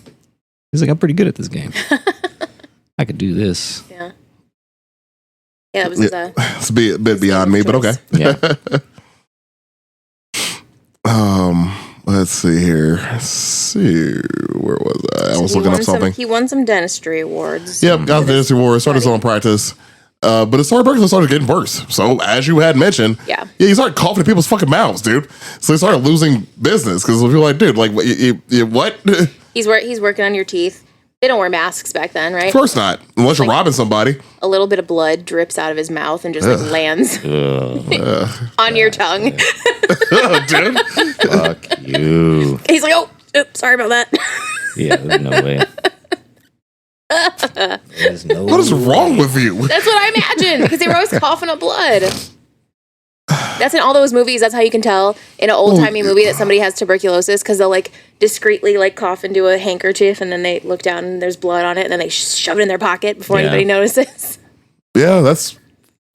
He's like, I'm pretty good at this game. I could do this. Yeah. Yeah, that was It's a bit beyond me, but okay. Yeah. Let's see here. Where was I? I was looking up something. He won some dentistry awards. Yep, got the Dynasty War. Started his own practice. But it started getting worse. So as you had mentioned, Yeah. you started coughing in people's fucking mouths, dude. So they started losing business because people were like, dude, like, what? He's working on your teeth. They don't wear masks back then, right? Of course not, unless you're robbing somebody. A little bit of blood drips out of his mouth and just like lands on your tongue. Dude. Fuck you. He's like, oh, sorry about that. Yeah, there's no way. There's no What is wrong with you? That's what I imagined because they were always coughing up blood. That's in all those movies. That's how you can tell in an old timey movie that somebody has tuberculosis because they'll like discreetly like cough into a handkerchief and then they look down and there's blood on it and then they shove it in their pocket before Yeah. anybody notices. Yeah, that's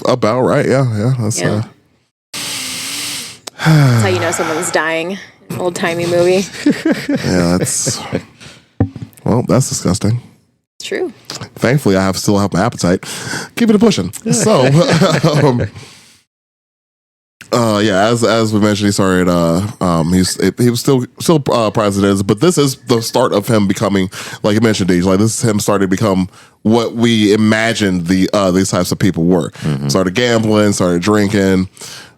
about right. Yeah. That's Yeah. That's how you know someone's dying in an old timey movie. yeah, that's that's disgusting. It's true. Thankfully, I still have my appetite. Keep it pushing. So, as we mentioned, he started. He was still president, but this is the start of him becoming, like you mentioned, Deej. Like this is him starting to become what we imagined these types of people were. Started gambling, started drinking.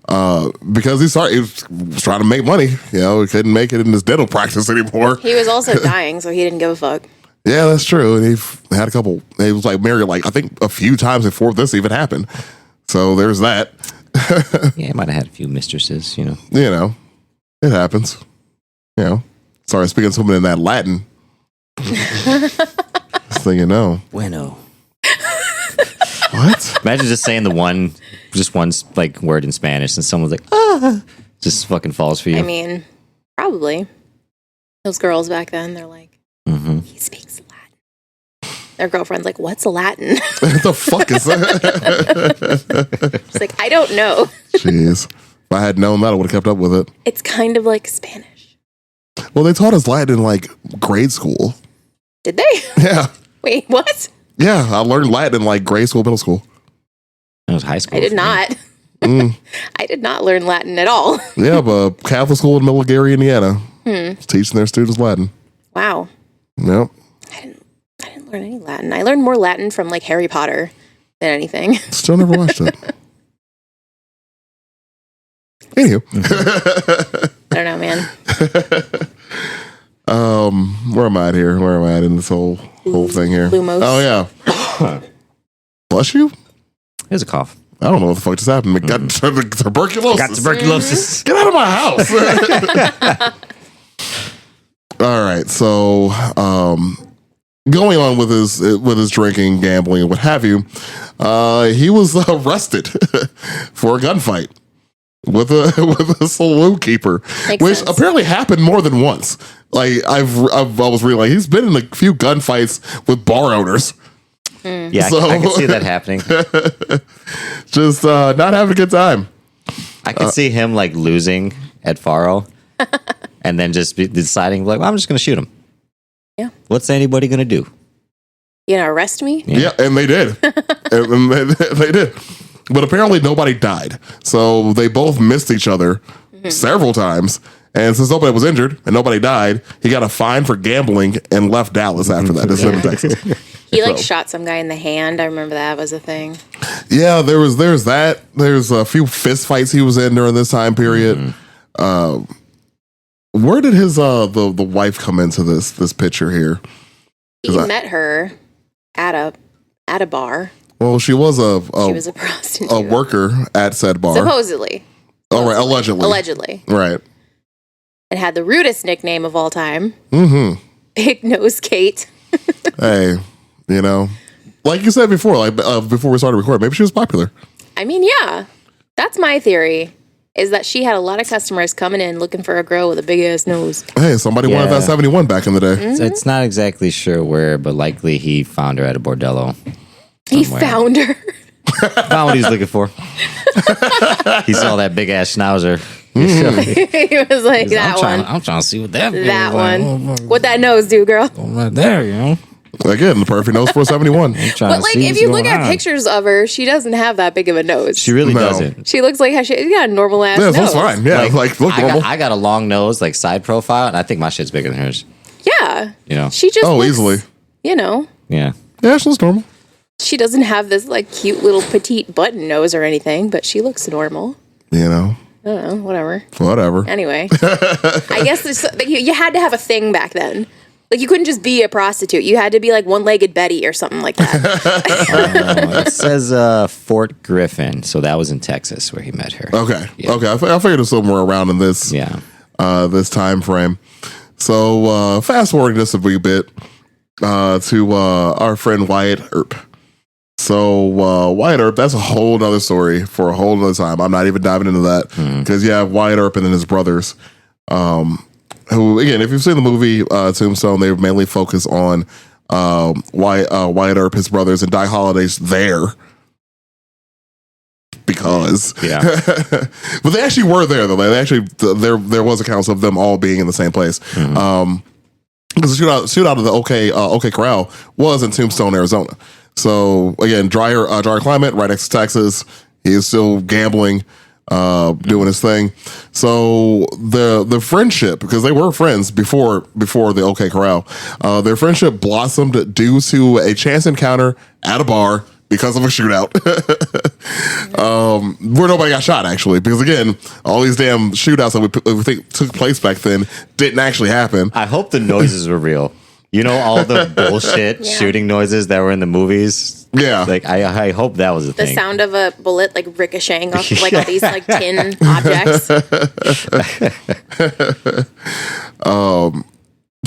Because he was trying to make money. You know, he couldn't make it in his dental practice anymore. He was also dying, so he didn't give a fuck. Yeah, that's true. And he had a couple. He was like married, like I think a few times before this even happened. So there's that. Yeah, he might have had a few mistresses, you know. You know, it happens. You know, started speaking to someone in that Latin. Just thinking, no, Bueno. what? Imagine just saying one like word in Spanish and someone's like, just fucking falls for you. I mean, probably. Those girls back then, they're like, he speaks Latin. Their girlfriend's like, what's Latin? What the fuck is that? She's like, I don't know. Jeez, if I had known that, I would have kept up with it. It's kind of like Spanish. Well, they taught us Latin in like grade school. Did they? Yeah, Wait, what? yeah, I learned Latin in like grade school, middle school. That was high school. I did for me. not. I did not learn Latin at all. Yeah, but Catholic school in Milligary, Indiana, teaching their students Latin. Wow. Yep. I didn't learn any Latin. I learned more Latin from like Harry Potter than anything. Still never watched it. Anywho. I don't know, man. Where am I at here? Where am I at in this whole thing here? Lumos. Oh yeah. Bless you? There's a cough. I don't know what the fuck just happened. Got tuberculosis. Got tuberculosis. Get out of my house. All right. So, going on with his drinking, gambling, and what have you, he was arrested for a gunfight. with a saloon keeper, Makes which sense. apparently happened more than once. Like I was reading, like he's been in a few gunfights with bar owners. Yeah, So- I can see that happening. Just not having a good time. I could see him like losing at Faro, and then just deciding like, well, I'm just going to shoot him. Yeah. What's anybody going to do? You gonna arrest me? Yeah, and they did. and they did. But apparently nobody died. So they both missed each other several times. And since nobody was injured and nobody died, he got a fine for gambling and left Dallas after that. Just live in Texas. He like So- shot some guy in the hand. I remember that was a thing. Yeah, there's that. There's a few fist fights he was in during this time period. Where did his the wife come into this picture here? He I- met her at a bar. Well, she was She was a prostitute. a worker at said bar. Supposedly. Oh, right, allegedly. Allegedly. Right. And had the rudest nickname of all time. Mm-hmm. Big Nose Kate. Hey, you know, like you said before, like before we started recording, maybe she was popular. I mean, yeah. That's my theory. Is that she had a lot of customers coming in looking for a girl with a big ass nose. Hey, somebody wanted Yeah. that 71 back in the day. Mm-hmm. So it's not exactly sure where, but likely he found her at a bordello. He Somewhere. found her. Found what he was looking for. He saw that big ass schnauzer. He was like, that one. I'm trying to see what that is. That Like, one. What that nose do, girl? right there, you know. Again, the perfect nose for 71. Trying But to like, see if what's you going look at on. pictures of her, she doesn't have that big of a nose. She really No. doesn't. She looks like she's got a normal ass Yeah, it nose. looks fine. Yeah, like look normal. I got a long nose, like side profile, and I think my shit's bigger than hers. Yeah. You know? She just looks, Easily. You know, Yeah. Yeah, she looks normal. she doesn't have this like cute little petite button nose or anything, but she looks normal. You know, I don't know, whatever. whatever. Anyway, I guess this, like, you had to have a thing back then. Like you couldn't just be a prostitute. You had to be like one-legged Betty or something like that. It says Fort Griffin, so that was in Texas where he met her. Okay. Yeah. Okay. I figured it was somewhere around in this Yeah. this time frame. So fast forwarding just a wee bit to our friend Wyatt Earp. So Wyatt Earp, that's a whole nother story for a whole nother time. I'm not even diving into that because you have Wyatt Earp and then his brothers, who again, if you've seen the movie Tombstone, they mainly focus on Wyatt Earp, his brothers, and Di Holiday's there. Because Yeah. but they actually were there though. They actually there was accounts of them all being in the same place. Because the shootout of the OK Corral was in Tombstone, Arizona. So again, drier climate, right next to Texas. He is still gambling, doing his thing. So the friendship, because they were friends before the OK Corral, their friendship blossomed due to a chance encounter at a bar because of a shootout, where nobody got shot actually. Because again, all these damn shootouts that we think took place back then didn't actually happen. I hope the noises were real. You know, all the bullshit Yeah. shooting noises that were in the movies? Yeah. Like, I hope that was a The thing. sound of a bullet like ricocheting off of like all these like tin objects.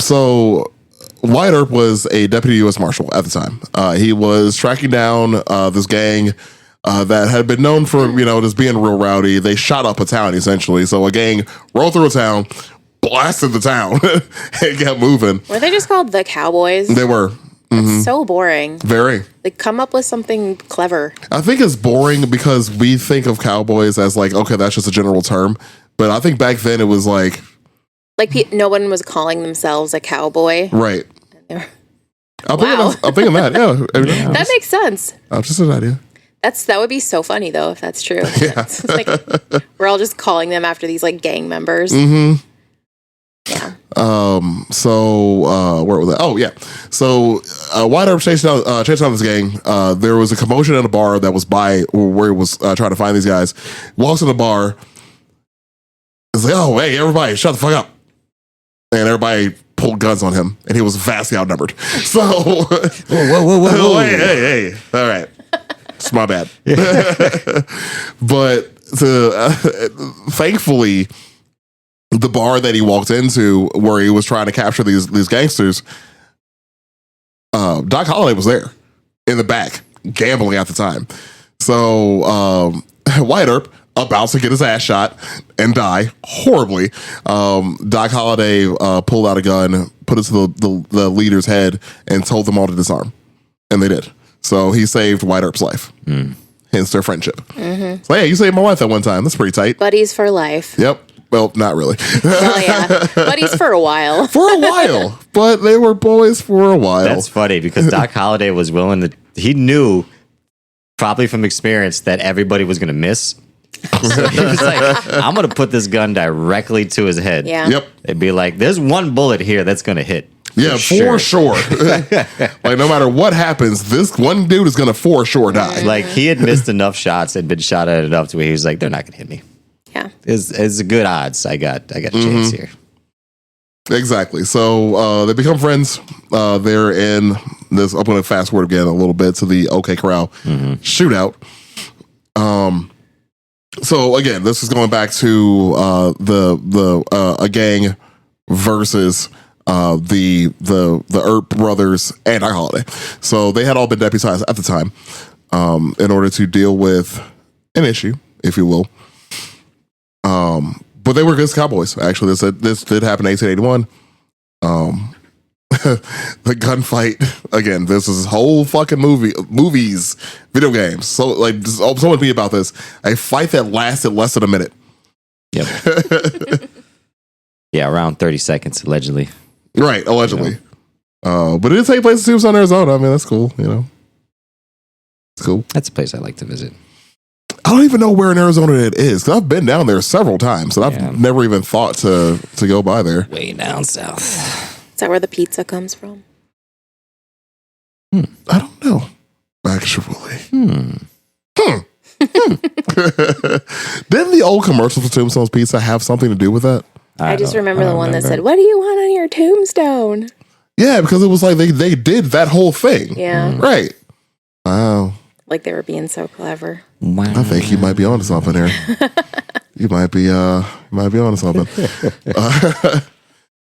So Wyatt Earp was a deputy U.S. Marshal at the time. He was tracking down this gang that had been known for, just being real rowdy. They shot up a town, essentially. So a gang rolled through a town, blasted the town, and kept moving. Were they just called the Cowboys? They were So boring. very. Like come up with something clever. I think it's boring because we think of cowboys as like, okay, that's just a general term. But I think back then it was like, Like no one was calling themselves a cowboy. right. They were- I'm Wow. thinking that, yeah. That makes sense. Just an idea. That would be so funny though if that's true. It's like we're all just calling them after these like gang members. Mm-hmm. Yeah. So where was that? Oh yeah. So Wyatt Earp chasing down this gang. There was a commotion at a bar that was by where he was trying to find these guys. Walks in the bar. It's like, oh hey, everybody, shut the fuck up. And everybody pulled guns on him, and he was vastly outnumbered. So whoa. hey. All right. It's my bad. But thankfully, the bar that he walked into where he was trying to capture these gangsters, Doc Holliday was there in the back gambling at the time. So Wyatt Earp about to get his ass shot and die horribly. Doc Holliday pulled out a gun, put it to the leader's head, and told them all to disarm. And they did. So he saved White Earp's life. Hence their friendship. So, hey, you saved my wife that one time. That's pretty tight. Buddies for life. Yep. Well, not really. Well, yeah. Buddies for a while. For a while. But they were boys for a while. That's funny because Doc Holliday was willing to, he knew probably from experience that everybody was going to miss. So he was like, I'm going to put this gun directly to his head. Yeah. Yep. It'd be like, there's one bullet here that's going to hit. Yeah, for sure. Like, no matter what happens, this one dude is going to for sure die. Like, he had missed enough shots, had been shot at enough to where he was like, they're not going to hit me. Yeah. It's a good odds. I got a chance here. Exactly. So they become friends. They're in this. I'm going to fast forward again a little bit to the OK Corral shootout. So again, this is going back to a gang versus the Earp brothers and Doc Holliday. So they had all been deputized at the time in order to deal with an issue, if you will. But they were good cowboys. Actually, this did happen in 1881. The gunfight again. This is whole fucking movies, video games. So like, someone be about this. A fight that lasted less than a minute. Yep. Yeah, around 30 seconds allegedly. Right, allegedly. But it did take place in Tucson, Arizona. I mean, that's cool. You know, it's cool. That's a place I like to visit. I don't even know where in Arizona it is because I've been down there several times and I've never even thought to go by there. Way down south. Is that where the pizza comes from? I don't know. Actually. Didn't the old commercials for Tombstone's Pizza have something to do with that? I just remember the one that said, "What do you want on your tombstone?" Yeah, because it was like they did that whole thing. Yeah. Right. Wow. Like they were being so clever. Wow. I think you might be onto something here. You might be onto something.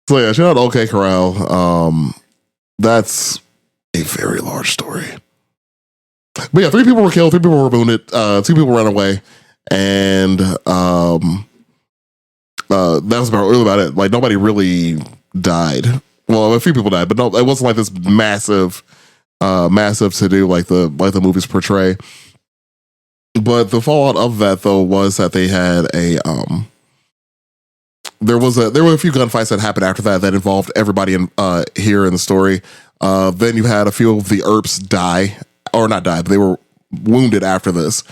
So yeah, shout out to OK Corral. That's a very large story. But yeah, 3 people were killed, 3 people were wounded, 2 people ran away, and that was really about it. Like nobody really died. Well, a few people died, but no, it wasn't like this massive to do like the movies portray. But the fallout of that though was that they had there were a few gunfights that happened after that involved everybody in here in the story. Then you had a few of the Earps die, or not die, but they were wounded after this.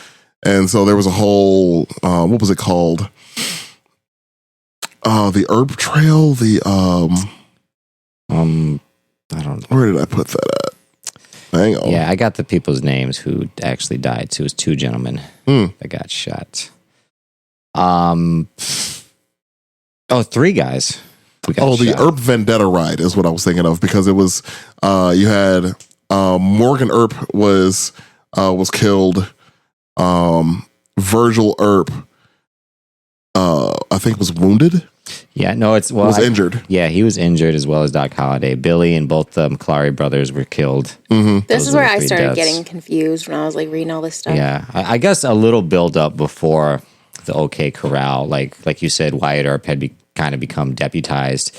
And so there was a whole what was it called? The Earp Trail, I don't know. Where did I put that at? Hang on. Yeah, I got the people's names who actually died too. It was 2 gentlemen that got shot. 3 guys. The Earp Vendetta ride is what I was thinking of because it was you had Morgan Earp was killed. Virgil Earp I think was wounded. Yeah, no, was injured. Yeah, he was injured as well as Doc Holliday. Billy and both the McClary brothers were killed. This is where I started getting confused when I was like reading all this stuff. Yeah, I guess a little build up before the OK Corral, like you said, Wyatt Earp had kind of become deputized,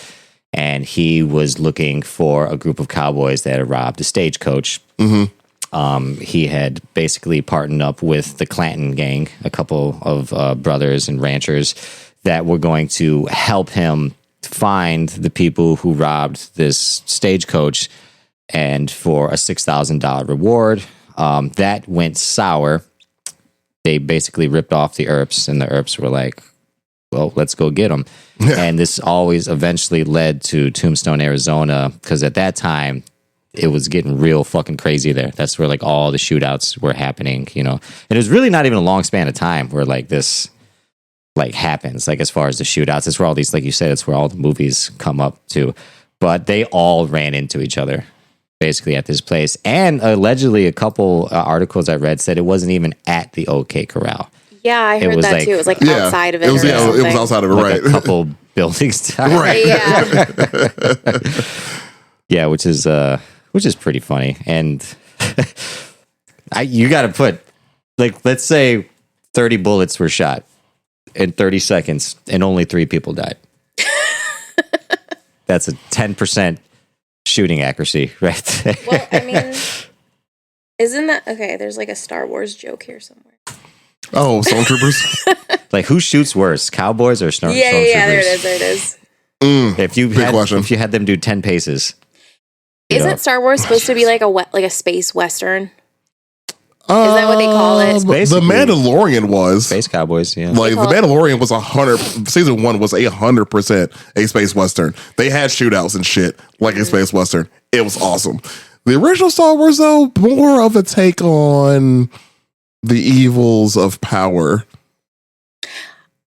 and he was looking for a group of cowboys that had robbed a stagecoach. He had basically partnered up with the Clanton gang, a couple of brothers and ranchers that were going to help him find the people who robbed this stagecoach, and for a $6,000 reward. That went sour. They basically ripped off the Earps, and the Earps were like, well, let's go get them. And this always eventually led to Tombstone, Arizona, because at that time, it was getting real fucking crazy there. That's where like all the shootouts were happening, you know. And it was really not even a long span of time where like this like happens, like as far as the shootouts. It's where all these, like you said, it's where all the movies come up to. But they all ran into each other basically at this place. And allegedly a couple articles I read said it wasn't even at the OK Corral. Yeah, I heard that too. It was like outside of it. It was outside of it, like right? A couple buildings down. Right. Yeah. Yeah, which is pretty funny. And you got to put, like, let's say 30 bullets were shot in 30 seconds, and only 3 people died. That's a 10% shooting accuracy right there. Well, I mean, isn't that okay? There's like a Star Wars joke here somewhere. Oh, stormtroopers. Like, who shoots worse, cowboys or stormtroopers? Yeah, there it is. If you had them do 10 paces. Isn't Star Wars supposed to be like a space western? Is that what they call it? The Mandalorian was Space Cowboys, yeah. like the Mandalorian was 100. Season 1 was 100% a space western. They had shootouts and shit like a space western. It was awesome. The original Star Wars, though, more of a take on the evils of power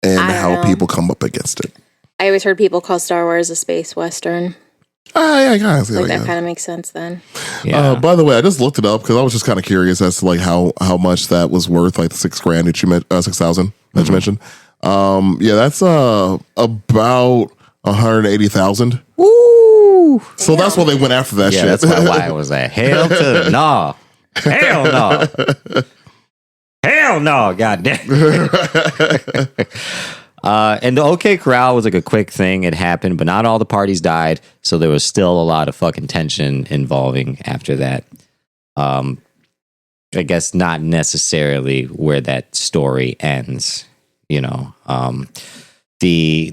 and how people come up against it. I always heard people call Star Wars a space western. Yeah, kind of see like that kind of makes sense then. Yeah. By the way, I just looked it up because I was just kind of curious as to like how much that was worth, like the $6,000 that you mentioned, 6,000 that you mentioned. Yeah, that's about 180,000. Woo! So that's why they went after that shit. That's why I was like, hell to no, hell no, hell no, goddamn. And the OK Corral was like a quick thing. It happened, but not all the parties died. So there was still a lot of fucking tension involving after that. I guess not necessarily where that story ends, you know. The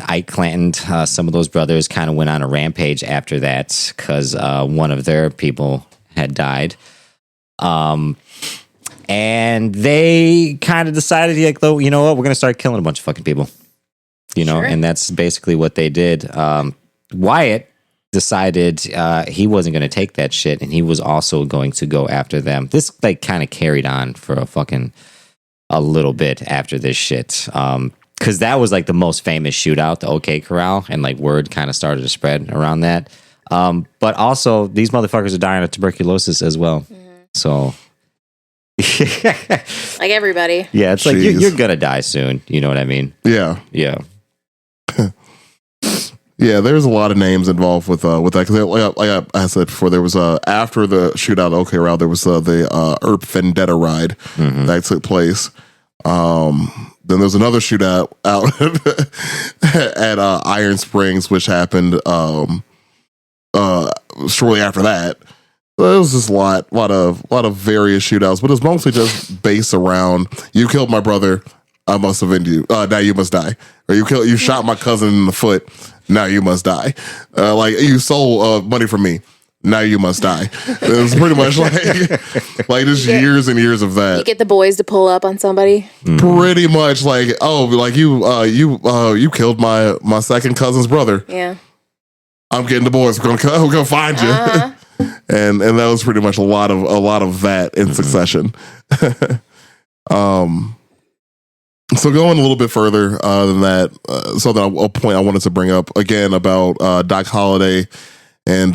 Ike Clanton, some of those brothers kind of went on a rampage after that because one of their people had died. And they kind of decided, like, though, you know what, we're going to start killing a bunch of fucking people. You know, and that's basically what they did. Wyatt decided he wasn't going to take that shit, and he was also going to go after them. This, like, kind of carried on for a little bit after this shit. Because that was, like, the most famous shootout, the OK Corral, and, like, word kind of started to spread around that. But also, these motherfuckers are dying of tuberculosis as well. Mm-hmm. So... like everybody. Yeah, it's like you're gonna die soon. You know what I mean? Yeah. Yeah. Yeah, there's a lot of names involved with that. Because like I said before, there was after the shootout at OK Corral, there was the Earp Vendetta ride that took place. Then there's another shootout out at Iron Springs, which happened shortly after that. So it was just a lot of various shootouts, but it's mostly just based around you killed my brother, I must avenge you. Now you must die. Or you shot my cousin in the foot. Now you must die. Like you stole money from me. Now you must die. It was pretty much like just years and years of that. You get the boys to pull up on somebody. Pretty much like you killed my second cousin's brother. Yeah. I'm getting the boys. We're gonna find you. Uh-huh. And that was pretty much a lot of that in succession. So going a little bit further than that, a point I wanted to bring up again about Doc Holliday and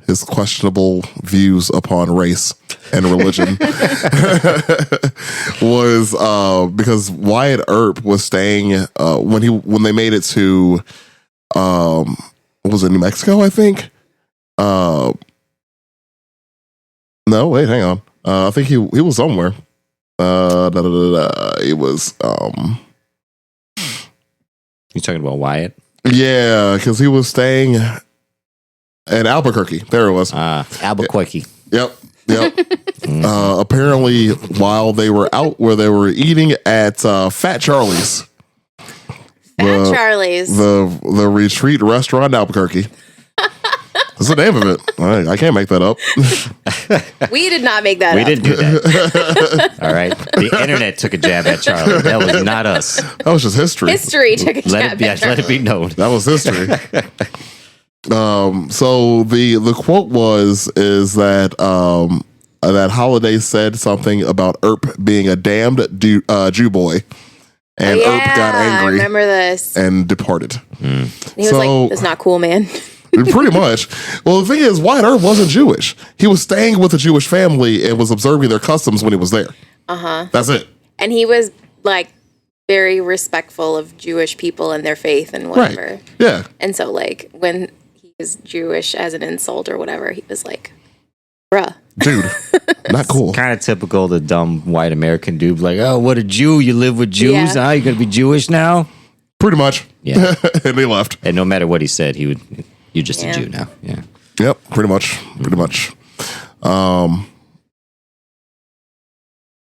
his questionable views upon race and religion was because Wyatt Earp was staying when they made it to what was it, New Mexico, I think. No, wait, hang on. I think he was somewhere. He was You talking about Wyatt? Yeah, because he was staying in Albuquerque. There it was. Albuquerque. Yep. Apparently, while they were out where they were eating at Fat Charlie's. The retreat restaurant in Albuquerque. That's the name of it. I can't make that up. We did not make that up. We didn't do that. All right. The internet took a jab at Charlie. That was not us. That was just history. History took a jab at Charlie. Let it be known. That was history. So the quote is that that Holiday said something about Earp being a damned Jew boy. And Earp got angry. I remember this. And departed. And he was like, that's not cool, man. Pretty much. Well, the thing is, Wyatt Earp wasn't Jewish. He was staying with a Jewish family and was observing their customs when he was there. Uh-huh. That's it. And he was like very respectful of Jewish people and their faith and whatever. Right. Yeah. And so like when he was Jewish as an insult or whatever, he was like, bruh. Dude. Not cool. Kind of typical the dumb white American dude, like, oh, what a Jew! You live with Jews, Yeah. huh? You gonna be Jewish now? Pretty much. Yeah. And they left. And no matter what he said, he would. You're just Yeah. a Jew now. Yeah. Yep, pretty much. Pretty much.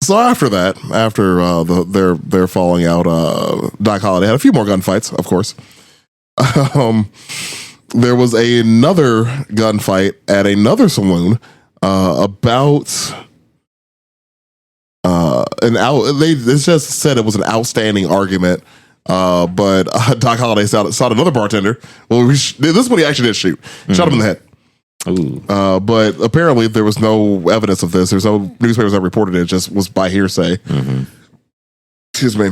So after that, after their falling out, Doc Holliday had a few more gunfights, of course. There was another gunfight at another saloon about they just said it was an outstanding argument. But Doc Holliday shot another bartender. Well, this is what he actually did shoot. Shot him in the head. Ooh. But apparently there was no evidence of this. There's no newspapers that reported it. It just was by hearsay. Excuse me.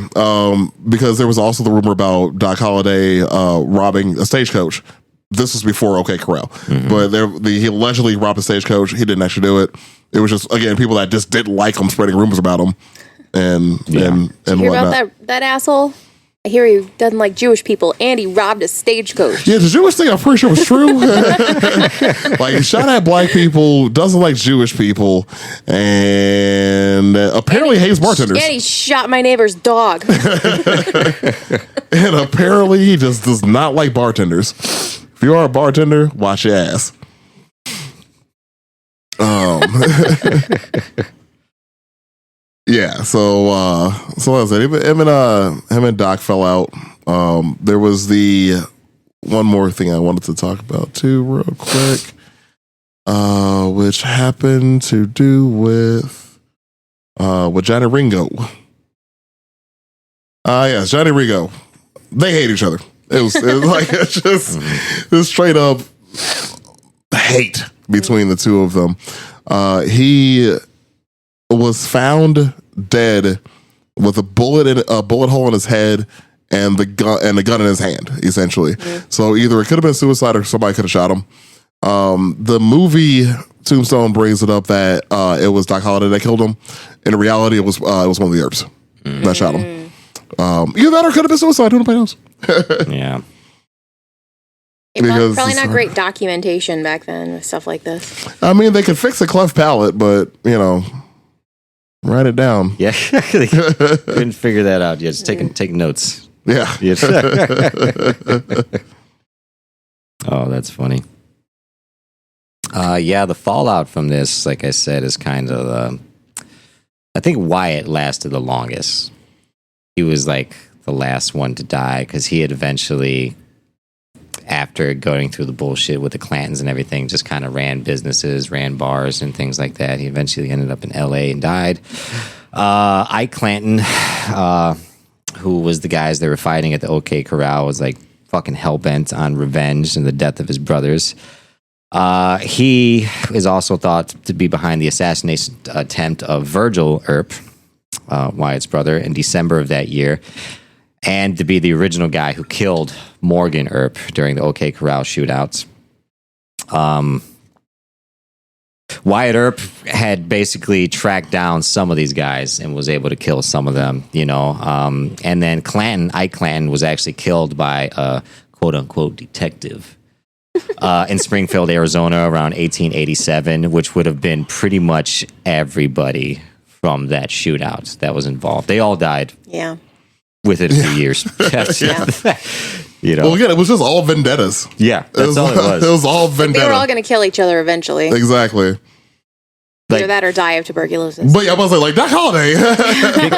Because there was also the rumor about Doc Holliday robbing a stagecoach. This was before OK Corral. But he allegedly robbed a stagecoach. He didn't actually do it. It was just, again, people that just didn't like him spreading rumors about him and Did you hear whatnot. about that asshole? I hear he doesn't like Jewish people, and he robbed a stagecoach. Yeah, the Jewish thing I'm pretty sure was true. Like, he shot at black people, doesn't like Jewish people, and apparently hates bartenders. And he shot my neighbor's dog. And apparently he just does not like bartenders. If you are a bartender, watch your ass. Yeah, so like I said, him and Doc fell out. There was the one more thing I wanted to talk about too, real quick, which happened to do with Johnny Ringo. Yes, Johnny Ringo. They hate each other. It was like it's just straight up hate between the two of them. He was found dead with a bullet hole in his head and the gun in his hand, essentially. So either it could have been suicide or somebody could have shot him. The movie Tombstone brings it up that it was Doc Holliday that killed him. In reality, it was one of the Earps that shot him. Either that or it could have been suicide. Who knows? Yeah. Because Probably not great documentation back then with stuff like this. I mean, they could fix a cleft palate, but write it down. Yeah. They couldn't figure that out yet. Just taking notes. Yeah. Yes. Oh, that's funny. Yeah, the fallout from this, like I said, is kind of I think Wyatt lasted the longest. He was like the last one to die because he had eventually, after going through the bullshit with the Clantons and everything, just kind of ran businesses, ran bars and things like that. He eventually ended up in LA and died. Ike Clanton, who was the guys they were fighting at the OK Corral, was like fucking hell-bent on revenge and the death of his brothers. He is also thought to be behind the assassination attempt of Virgil Earp, Wyatt's brother, in December of that year, and to be the original guy who killed Morgan Earp during the OK Corral shootouts. Wyatt Earp had basically tracked down some of these guys and was able to kill some of them, and then Ike Clanton was actually killed by a quote-unquote detective in Springfield, Arizona around 1887, which would have been pretty much everybody from that shootout that was involved. They all died. Yeah. Within a few years. Well, again, it was just all vendettas. Yeah, that's all it was. It was all vendetta. They were all going to kill each other eventually. Exactly. Either that or die of tuberculosis. But yeah, I was like Doc Holliday.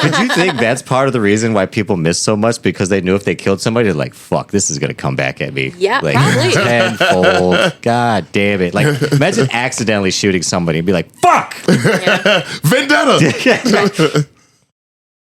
Could you think that's part of the reason why people miss so much? Because they knew if they killed somebody, they're like, fuck, this is going to come back at me. Yeah, like, probably. Tenfold. God damn it. Like, imagine accidentally shooting somebody and be like, fuck! Vendetta!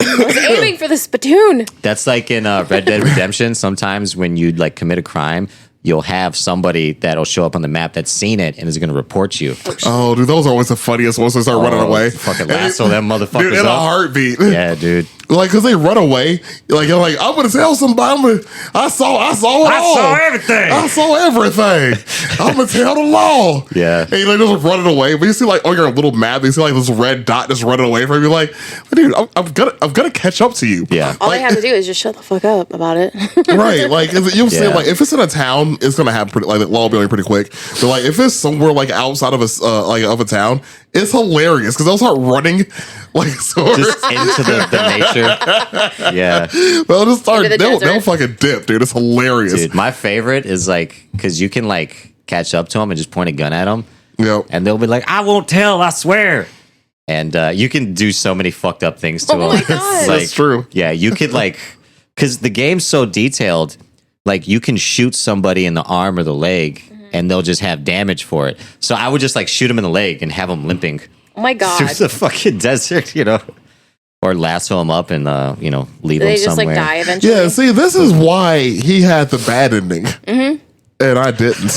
I was aiming for the spittoon. That's like in Red Dead Redemption. Sometimes when you like commit a crime, you'll have somebody that'll show up on the map that's seen it and is going to report you. Oh, dude, those are always the funniest ones. They start running away. Fucking lasso them motherfuckers dude, in up. a heartbeat. Yeah, dude. Like, cause they run away. Like, you're like, I'm gonna tell somebody. I saw it all. I saw everything. I saw everything. I'm gonna tell the law. Yeah. And you're like just running away. But you see like on your little map, you see like this red dot just running away from you. Like, dude, I'm gonna catch up to you. Yeah. All they have to do is just shut the fuck up about it. Right. Like you'll see like if it's in a town it's gonna happen pretty like law building pretty quick. But like if it's somewhere like outside of a town, it's hilarious because they'll start running like Just into the nature. Yeah. they'll just start Into the they'll desert. fucking dip, dude. It's hilarious. Dude, my favorite is like, because you can like catch up to them and just point a gun at them. Yep. And they'll be like, I won't tell, I swear. And you can do so many fucked up things to them. Oh my God. That's true. Yeah, you could like, because the game's so detailed, like you can shoot somebody in the arm or the leg and they'll just have damage for it. So I would just like shoot them in the leg and have them limping Oh my God. through the fucking desert, you know? Or lasso them up and, leave Do them they just somewhere. like die eventually? Yeah, see, this is why he had the bad ending. And I didn't.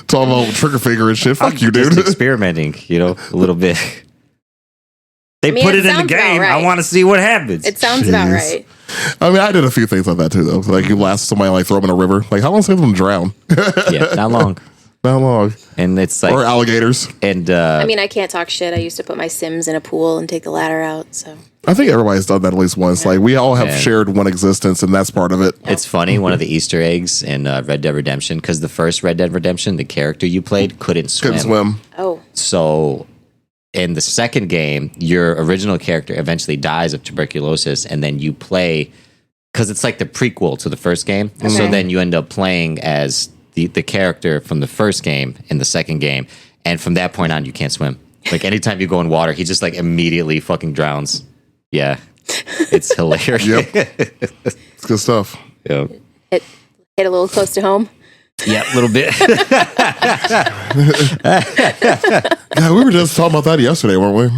Talking about trigger finger and shit. Fuck you, Just dude. experimenting, a little bit. They I mean, put it it in the sounds about game. I right. want to see what happens. It sounds about Jeez. right. I mean, I did a few things like that too, though. Like you last somebody, like throw them in a river. Like how long does it take them to drown? Yeah, not long. Not long. And it's like, Or alligators. and I mean, I can't talk shit. I used to put my Sims in a pool and take the ladder out. So I think everybody's done that at least once. Like we all have Yeah. shared one existence, and that's part of it. it's funny. One of the Easter eggs in Red Dead Redemption, because the first Red Dead Redemption, the character you played couldn't swim. Couldn't swim. oh, So in the second game, your original character eventually dies of tuberculosis, and then you play, because it's like the prequel to the first game. So then you end up playing as the character from the first game in the second game, and from that point on, you can't swim. Like anytime you go in water, he just like immediately fucking drowns. Yeah, it's hilarious. Yep. It's good stuff. Yep. hit a little close to home. Yeah, a little bit. Yeah, we were just talking about that yesterday, weren't we?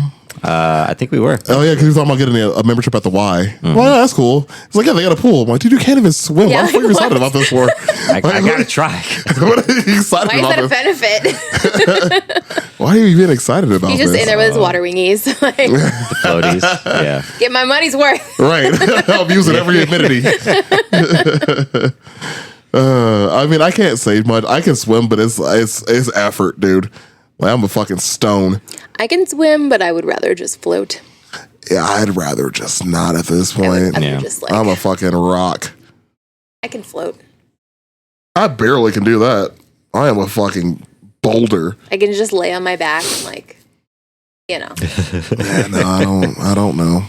I think we were. Oh yeah, because he was talking about getting a membership at the Y. Well, yeah, that's cool. It's like, yeah, they got a pool. I'm like, dude, you can't even swim. Yeah, Why the fuck are you like, excited about this for? I gotta try. What are you excited Why is about that a this? benefit? Why are you even excited about He's just this? in there with his water wingies. Like, Floaties. Yeah. get my money's worth. Right. I'm using every amenity. I mean, I can't say much. I can swim, but it's effort, dude. Like, I'm a fucking stone. I can swim, but I would rather just float. Yeah, I'd rather just not at this I would point. rather Yeah. just like I'm a fucking rock. I can float. I barely can do that. I am a fucking boulder. I can just lay on my back and like, Yeah, no, I don't know.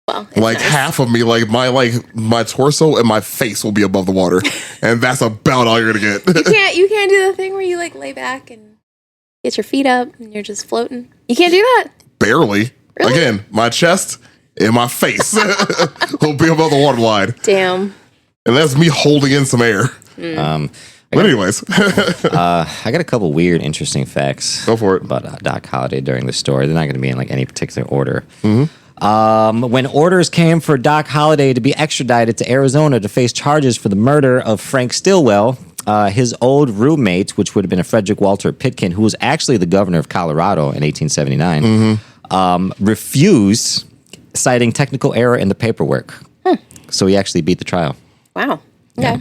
well, it's Like nice. half of me, like my torso and my face will be above the water, and that's about all you're gonna get. You can't do the thing where you like lay back and get your feet up and you're just floating. You can't do that. Barely. Really? Again, my chest and my face will be above the waterline, Damn. and that's me holding in some air. But anyways, I got a couple weird, interesting facts. Go for it. About Doc Holliday during the story. They're not going to be in like any particular order. When orders came for Doc Holliday to be extradited to Arizona to face charges for the murder of Frank Stillwell, his old roommate, which would have been a Frederick Walter Pitkin, who was actually the governor of Colorado in 1879, refused, citing technical error in the paperwork. So he actually beat the trial, Wow. Okay.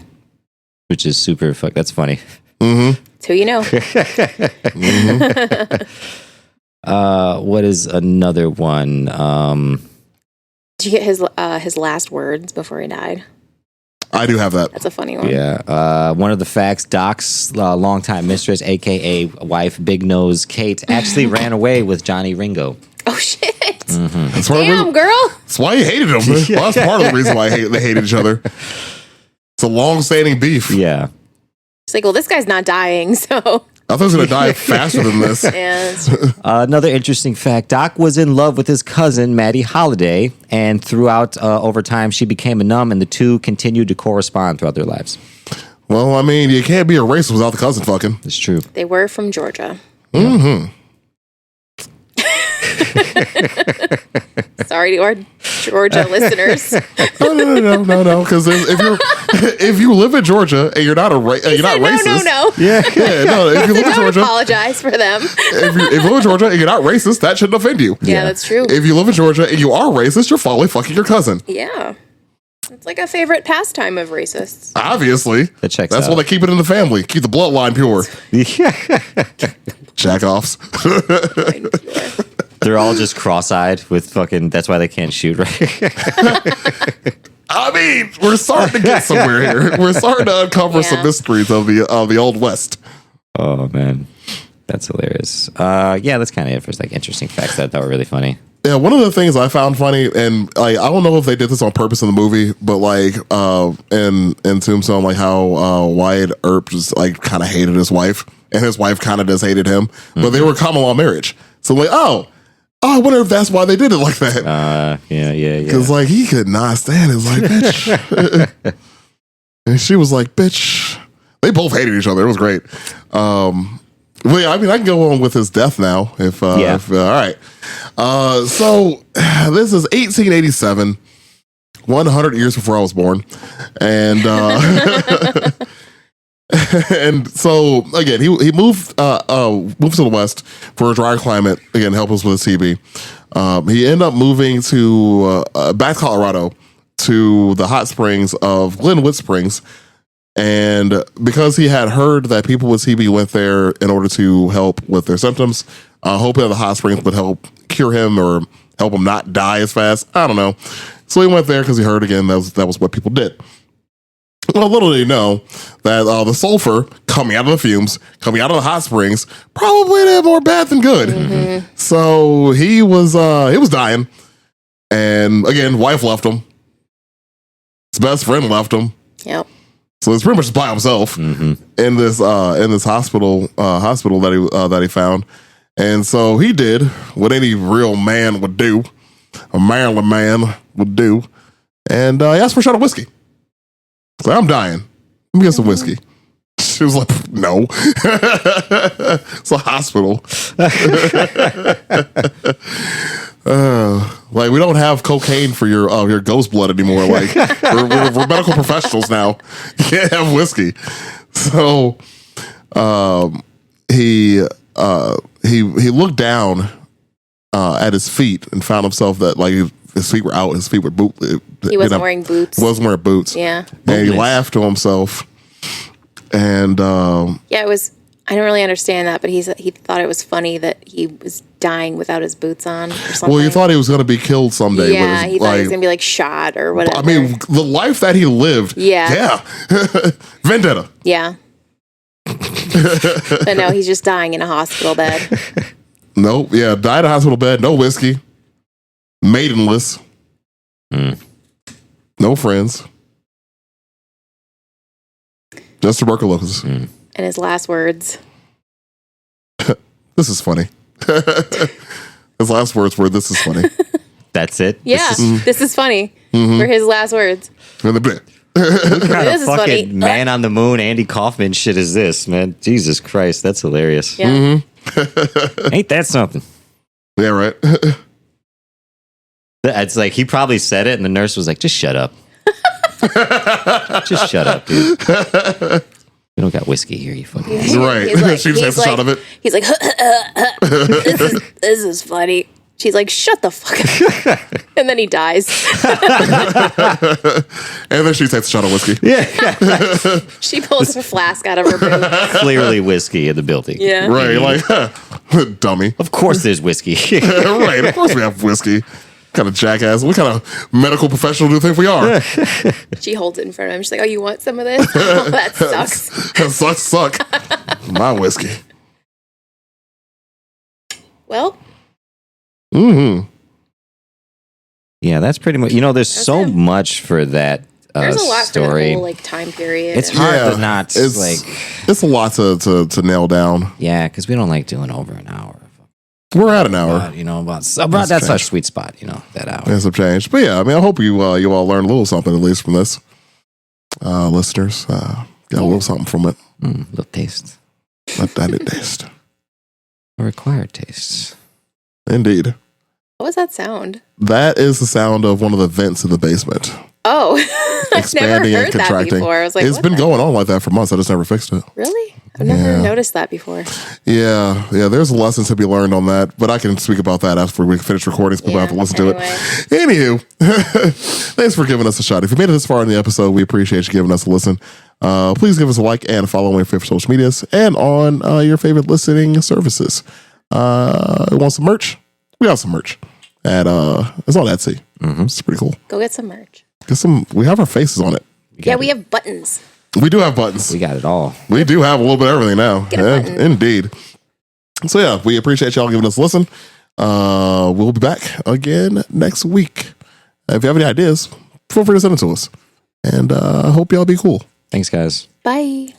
which is super that's funny. It's who you know. What is another one? Did you get his last words before he died? I do have that. That's a funny one. Yeah. One of the facts, Doc's longtime mistress, a.k.a. wife, Big Nose Kate, actually ran away with Johnny Ringo. Oh shit. That's why, Damn, girl. that's why he hated him. Well, that's part of the reason why they hated each other. It's a long-standing beef. Yeah. It's like, well, this guy's not dying, so I thought he was gonna die faster than this. and Another interesting fact, Doc was in love with his cousin, Maddie Holliday, and throughout, over time, she became a nun, and the two continued to correspond throughout their lives. Well, I mean, you can't be a racist without the cousin fucking. It's true. they were from Georgia. Sorry to our Georgia listeners. No. Because if you live in Georgia and you're not you're not racist. No. Yeah, no. If you live in Don't Georgia, apologize for them. if you live in Georgia and you're not racist, that shouldn't offend you. Yeah, that's true. If you live in Georgia and you are racist, you're probably fucking your cousin. Yeah. It's like a favorite pastime of racists. Obviously, That checks that's out. why they keep it in the family. Keep the bloodline pure. Jack offs. They're all just cross-eyed with fucking, that's why they can't shoot, right? I mean, we're starting to get somewhere here. We're starting to uncover some mysteries of the Old West. Oh man, that's hilarious. Yeah, that's kind of it for like interesting facts that I thought were really funny. Yeah, one of the things I found funny, and like I don't know if they did this on purpose in the movie, but like in Tombstone, like how Wyatt Earp just like kind of hated his wife, and his wife kind of just hated him, but they were common law marriage. So like, I wonder if that's why they did it like that. Yeah. Because like he could not stand his like, bitch, and she was like, bitch. They both hated each other. It was great. Well, yeah, I mean, I can go on with his death now. If all right. So this is 1887, 100 years before I was born, and and so again, he moved moved to the West for a drier climate. Again, help us with his TB. He ended up moving to back to Colorado to the hot springs of Glenwood Springs. And because he had heard that people with TB went there in order to help with their symptoms, hoping that the hot springs would help cure him or help him not die as fast. I don't know. So he went there because he heard again that was what people did. Well, little did he know that the sulfur coming out of the fumes, coming out of the hot springs, probably did more bad than good. Mm-hmm. So he was dying, and again, wife left him. His best friend left him. Yep. So it's pretty much by himself in this hospital that he found, and so he did what any real man would do, a Maryland man would do, and he asked for a shot of whiskey. He's like, I'm dying. Let me get some whiskey. She was like, no, it's a hospital. Like we don't have cocaine for your ghost blood anymore. Like we're medical professionals now. You can't have whiskey. So he looked down at his feet and found himself that like his feet were out. His feet were boot. He wasn't wearing boots. Wasn't wearing boots. Yeah. And he laughed to himself. And it was. I don't really understand that, but he thought it was funny that he was dying without his boots on or something. Well, he thought he was going to be killed someday. Yeah, he thought he was going to be like shot or whatever. I mean, the life that he lived. Yeah. Vendetta. Yeah. But no, he's just dying in a hospital bed. Nope. Yeah, died in a hospital bed. No whiskey. Maidenless. No friends. Just tuberculosis. And his last words. This is funny. His last words were, "This is funny." That's it? Yeah, this is funny. Were his last words. What kind of fucking Man on the Moon, Andy Kaufman shit is this, man? Jesus Christ, that's hilarious. Yeah. Ain't that something? Yeah, right. It's like he probably said it, and the nurse was like, "Just shut up. Just shut up, dude. We don't got whiskey here, you fucking." Right. Like, she just has a shot of it. He's like, this is funny. She's like, shut the fuck up. And then he dies. And then she takes a shot of whiskey. Yeah. She pulls her flask out of her boot. Clearly whiskey in the building. Yeah. Right. Like, dummy. Of course there's whiskey. Right. Of course we have whiskey. What kind of jackass. What kind of medical professional do you think we are? She holds it in front of him. She's like, oh, you want some of this? Oh, that sucks. That suck. My whiskey. Well. Yeah, that's pretty much. There's so much for that there's a lot story. for the whole time period. It's hard to not it's a lot to nail down. Yeah, because we don't like doing over an hour. We're at an hour. About that's our sweet spot. That hour. There's some change, but yeah, I mean, I hope you all learned a little something at least from this. Listeners, got a little something from it. Little taste. Not that it taste. A required taste. Indeed. What was that sound? That is the sound of one of the vents in the basement. Oh, I've never expanding heard and contracting. that before. I was like, it's been going on like that for months. I just never fixed it. Really? I've never noticed that before. Yeah. There's a lesson to be learned on that, but I can speak about that after we finish recording. So people have to listen to it. Anywho, thanks for giving us a shot. If you made it this far in the episode, we appreciate you giving us a listen. Please give us a like and follow on your favorite social medias and on your favorite listening services. Want some merch? We have some merch. It's on Etsy. It's pretty cool. Go get some merch. We have our faces on it. We have buttons. We do have buttons. We got it all. We do have a little bit of everything now. Get a button. Indeed. So yeah, we appreciate y'all giving us a listen. We'll be back again next week. If you have any ideas, feel free to send it to us. And I hope y'all be cool. Thanks, guys. Bye.